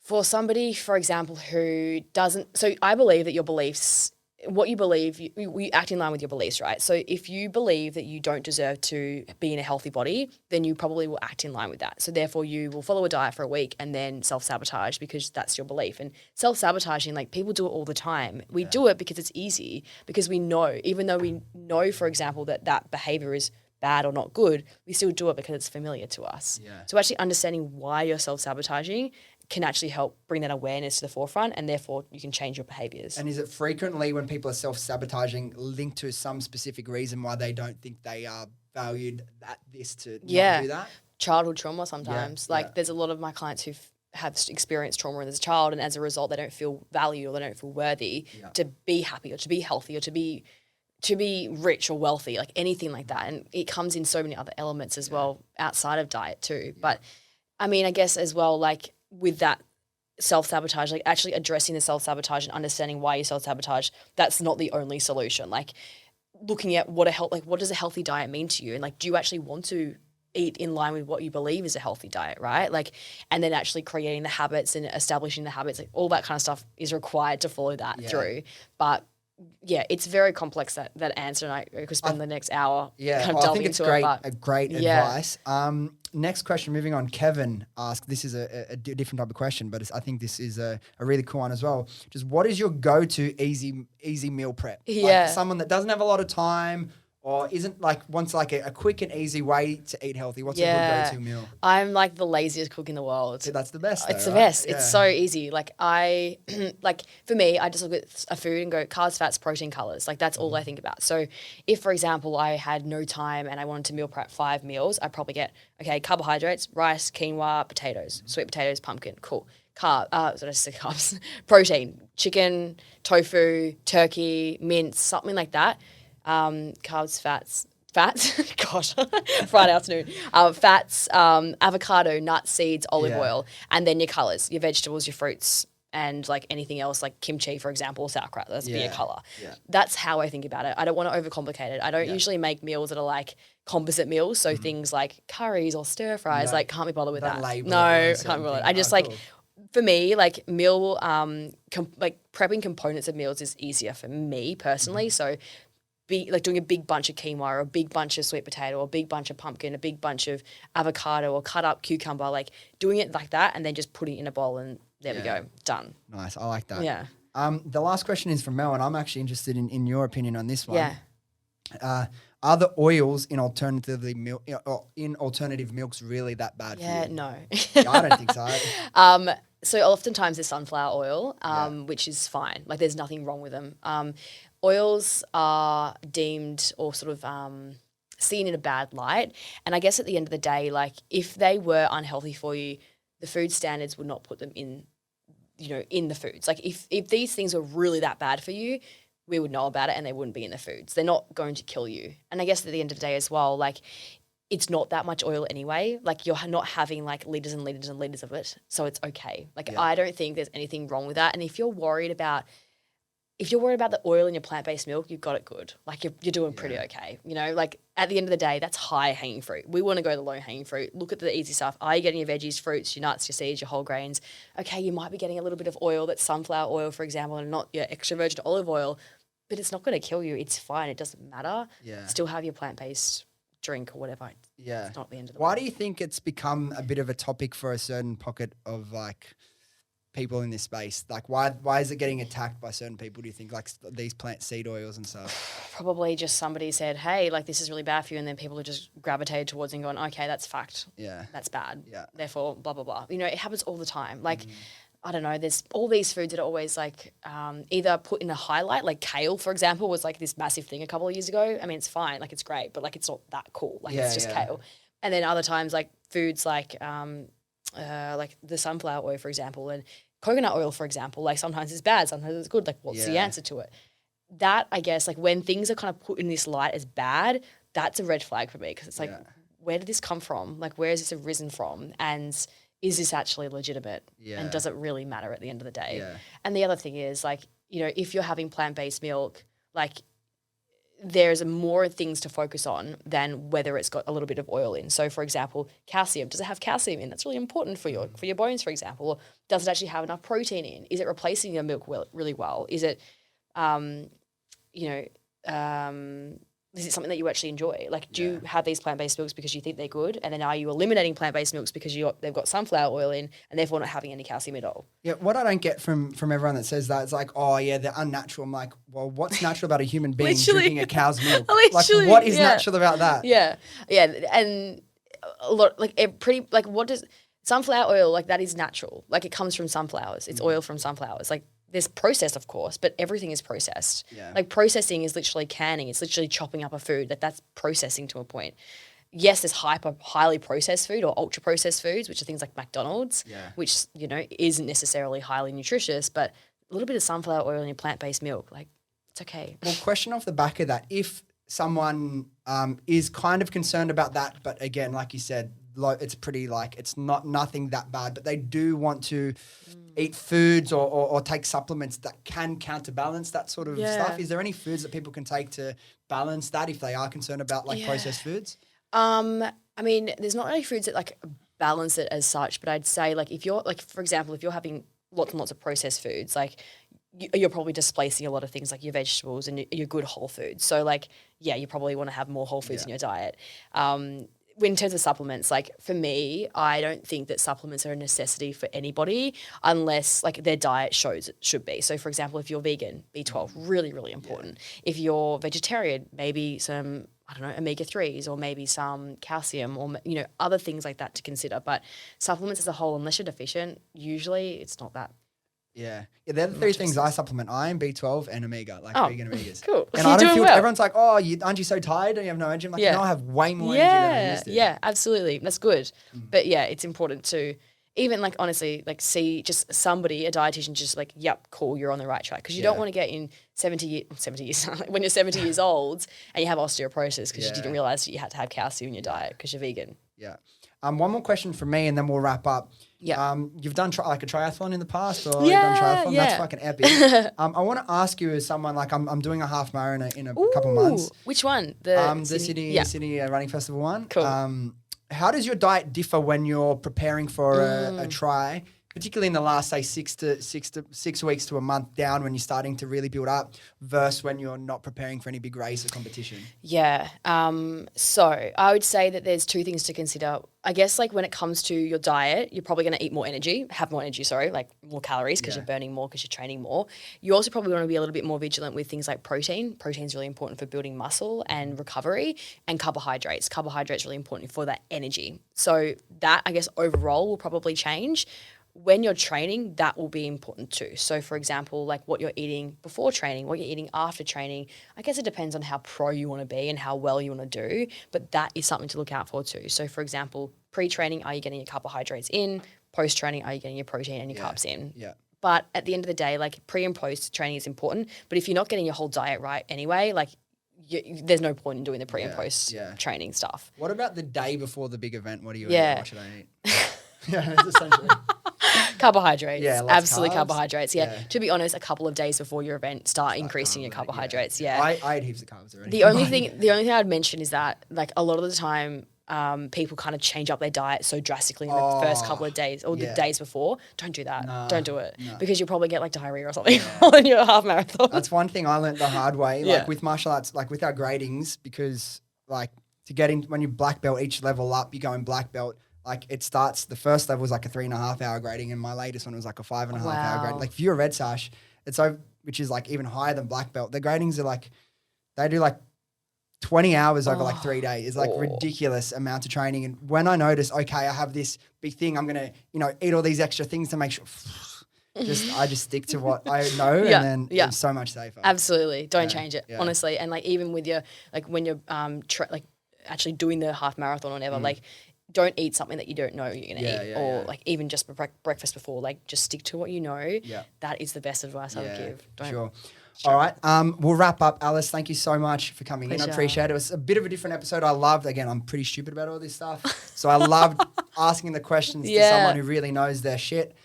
For somebody, for example, who doesn't – so I believe that your beliefs – what you believe, you act in line with your beliefs, right? So if you believe that you don't deserve to be in a healthy body, then you probably will act in line with that. So therefore you will follow a diet for a week and then self-sabotage because that's your belief. And self-sabotaging, like people do it all the time. We do it because it's easy, because we know, even though we know, for example, that behavior is bad or not good, we still do it because it's familiar to us. Yeah. So actually understanding why you're self-sabotaging can actually help bring that awareness to the forefront, and therefore you can change your behaviors. And is it frequently when people are self-sabotaging linked to some specific reason why they don't think they are valued at this to not do that? Childhood trauma sometimes. There's a lot of my clients who've have experienced trauma as a child, and as a result, they don't feel valued or they don't feel worthy to be happy or to be healthy or to be rich or wealthy, like anything like that. And it comes in so many other elements as well outside of diet too. But I mean, I guess as well, like with that self-sabotage, like actually addressing the self-sabotage and understanding why you self-sabotage, that's not the only solution. Like looking at what does a healthy diet mean to you? And like, do you actually want to eat in line with what you believe is a healthy diet, right? Like, and then actually creating the habits and establishing the habits, like all that kind of stuff is required to follow that through. But yeah, it's very complex, that answer, and I could spend the next hour kind of delving I think it's into great advice. Next question, moving on. Kevin asked, this is a different type of question, but I think this is a really cool one as well. Just what is your go-to easy meal prep? Like someone that doesn't have a lot of time or isn't wants like a quick and easy way to eat healthy. What's a good go-to meal? I'm like the laziest cook in the world. See, that's the best. It's the best. Yeah. It's so easy. Like for me, I just look at a food and go carbs, fats, protein, colors. Like that's all I think about. So if, for example, I had no time and I wanted to meal prep 5 meals, I'd probably get, carbohydrates, rice, quinoa, potatoes, sweet potatoes, pumpkin. Cool. Carbs. Protein, chicken, tofu, turkey, mince, something like that. Carbs, fats, gosh, Friday afternoon, fats, avocado, nuts, seeds, olive oil, and then your colours, your vegetables, your fruits, and like anything else, like kimchi, for example, sauerkraut, that's be a colour. Yeah. That's how I think about it. I don't want to overcomplicate it. I don't usually make meals that are like composite meals, so things like curries or stir fries, can't be bothered with that. No, can't be bothered. I just cool. For me, like meal, prepping components of meals is easier for me personally, so doing a big bunch of quinoa or a big bunch of sweet potato or a big bunch of pumpkin, a big bunch of avocado or cut up cucumber, like doing it like that and then just putting it in a bowl and there we go, done. Nice, I like that. Yeah. The last question is from Mel, and I'm actually interested in your opinion on this one. Yeah. Are the oils in alternative milks really that bad for you? Yeah, no. I don't think so. So oftentimes there's sunflower oil, which is fine. Like there's nothing wrong with them. Oils are deemed or sort of seen in a bad light. And I guess at the end of the day, like if they were unhealthy for you, the food standards would not put them in the foods. Like if these things were really that bad for you, we would know about it and they wouldn't be in the foods. They're not going to kill you. And I guess at the end of the day as well, like it's not that much oil anyway. Like you're not having like liters and liters and liters of it. So it's okay. Like I don't think there's anything wrong with that. And if you're worried about the oil in your plant-based milk, you've got it good. Like you're doing pretty okay. Like at the end of the day, that's high-hanging fruit. We want to go to the low-hanging fruit. Look at the easy stuff. Are you getting your veggies, fruits, your nuts, your seeds, your whole grains? Okay, you might be getting a little bit of oil, that's sunflower oil, for example, and not your extra virgin olive oil, but it's not going to kill you. It's fine. It doesn't matter. Yeah. Still have your plant-based drink or whatever. Yeah. It's not the end of the world. Why do you think it's become a bit of a topic for a certain pocket of like people in this space? Like why is it getting attacked by certain people, do you think, like these plant seed oils and stuff? Probably just somebody said, hey, like this is really bad for you, and then people are just gravitated towards it and going, okay, that's fact. Yeah. That's bad. Yeah. Therefore, blah, blah, blah. It happens all the time. Like, I don't know, there's all these foods that are always like either put in a highlight, like kale, for example, was like this massive thing a couple of years ago. I mean, it's fine, like it's great, but like it's not that cool. Like it's just kale. And then other times like foods like the sunflower oil, for example, and coconut oil, for example, like sometimes it's bad, sometimes it's good. Like what's the answer to it? That, I guess, like when things are kind of put in this light as bad, that's a red flag for me because it's like, where did this come from? Like where has this arisen from? And is this actually legitimate? Yeah. And does it really matter at the end of the day? Yeah. And the other thing is like, if you're having plant-based milk, like there's more things to focus on than whether it's got a little bit of oil in. So, for example, calcium. Does it have calcium in? That's really important for your bones, for example. Or does it actually have enough protein in? Is it replacing your milk really well? Is it, is it something that you actually enjoy? Like, do you have these plant-based milks because you think they're good? And then are you eliminating plant-based milks because they've got sunflower oil in and therefore not having any calcium at all? Yeah, what I don't get from everyone that says that is like, oh, yeah, they're unnatural. I'm like, well, what's natural about a human being drinking a cow's milk? Like, what is natural about that? Yeah, yeah. And a lot, what does sunflower oil, like that is natural. Like it comes from sunflowers. It's oil from sunflowers. Like, there's processed, of course, but everything is processed. Yeah. Like processing is literally canning. It's literally chopping up a food. That's processing to a point. yes, there's highly processed food or ultra processed foods, which are things like McDonald's, which, you know, isn't necessarily highly nutritious, but a little bit of sunflower oil in your plant-based milk, like, it's okay. Well, question off the back of that, if someone is kind of concerned about that, but again, like you said, it's pretty like it's nothing that bad, but they do want to eat foods or take supplements that can counterbalance that sort of stuff. Is there any foods that people can take to balance that if they are concerned about like processed foods? I mean, there's not really foods that like balance it as such, but I'd say like if you're like, for example, if you're having lots and lots of processed foods, like you're probably displacing a lot of things like your vegetables and your good whole foods. So like, yeah, you probably want to have more whole foods in your diet. In terms of supplements, like for me, I don't think that supplements are a necessity for anybody unless like their diet shows it should be. So for example, if you're vegan, B12, really, really important. If you're vegetarian, maybe some, I don't know, omega-3s or maybe some calcium or, you know, other things like that to consider. But supplements as a whole, unless you're deficient, usually it's not that. Yeah, they're the three things I supplement: iron, B12, and omega, like vegan omegas. Cool. And I don't feel everyone's like, oh, aren't you so tired? Don't you have no energy? I'm like, no, I have way more energy than I used to. Yeah, absolutely. That's good. But yeah, it's important to even like honestly, like see just somebody, a dietitian, just like, yep, cool, you're on the right track. Because you don't want to get in 70 years, when you're 70 years old and you have osteoporosis because you didn't realize that you had to have calcium in your diet because you're vegan. Yeah. One more question from me and then we'll wrap up. Yeah. You've done like a triathlon in the past or you've done triathlon? Yeah. That's fucking epic. I want to ask you as someone like I'm doing a half marathon in a couple months. Which one? The Sydney Running Festival one. Cool. How does your diet differ when you're preparing for a tri, particularly in the last, say, 6 weeks to a month down when you're starting to really build up versus when you're not preparing for any big race or competition? Yeah. So I would say that there's two things to consider. I guess like when it comes to your diet, you're probably going to eat more energy, like more calories because you're burning more because you're training more. You also probably want to be a little bit more vigilant with things like protein. Protein is really important for building muscle and recovery, and carbohydrates. Carbohydrates really important for that energy. So that, I guess, overall will probably change. When you're training, that will be important too. So for example, like what you're eating before training, what you're eating after training, I guess it depends on how pro you want to be and how well you want to do, but that is something to look out for too. So for example, pre-training, are you getting your carbohydrates in? Post-training, are you getting your protein and your carbs in? Yeah. But at the end of the day, like pre and post training is important, but if you're not getting your whole diet right anyway, like there's no point in doing the pre and post training stuff. What about the day before the big event? What do you eat? What should I eat? It's essentially... Carbohydrates, absolutely carbohydrates. Yeah. To be honest, a couple of days before your event, start increasing your carbohydrates. I eat heaps of carbs already. The only thing I'd mention is that like a lot of the time, people kind of change up their diet so drastically in the first couple of days or the days before. Don't do that. Don't do it because you'll probably get like diarrhea or something on your half marathon. That's one thing I learned the hard way. Like with martial arts, like with our gradings, because like to get in when you black belt each level up, you go in black belt. Like it starts, the first level was like a 3.5 hour grading and my latest one was like a 5.5 hour grading. Like if you're a red sash, which is like even higher than black belt, the gradings are like, they do like 20 hours over like 3 days. It's like ridiculous amount of training. And when I notice, okay, I have this big thing, I'm going to, eat all these extra things to make sure, I just stick to what I know and then it's so much safer. Absolutely. Don't change it, honestly. And like even with your, like when you're actually doing the half marathon or whatever, like, don't eat something that you don't know you're going to eat or like even just breakfast before, like just stick to what you know. Yeah. That is the best advice I would give. Sure. All right. We'll wrap up. Alice, thank you so much for coming in. I appreciate it. It was a bit of a different episode. I loved, again, I'm pretty stupid about all this stuff. So I loved asking the questions to someone who really knows their shit.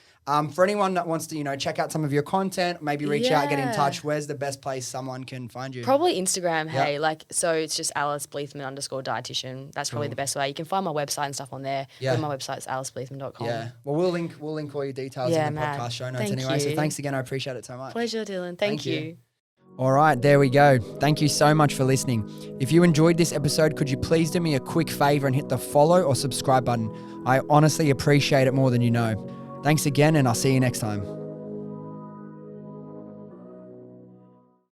For anyone that wants to, check out some of your content, maybe reach out, get in touch, where's the best place someone can find you? Probably Instagram, hey. So it's just Alice Bleethman _dietitian. That's probably the best way. You can find my website and stuff on there. Yeah. My website's alicebleethman.com. Yeah. Well, we'll link all your details in the podcast show notes anyway. So thanks again. I appreciate it so much. Pleasure, Dylan. Thank you. All right, there we go. Thank you so much for listening. If you enjoyed this episode, could you please do me a quick favor and hit the follow or subscribe button? I honestly appreciate it more than you know. Thanks again, and I'll see you next time.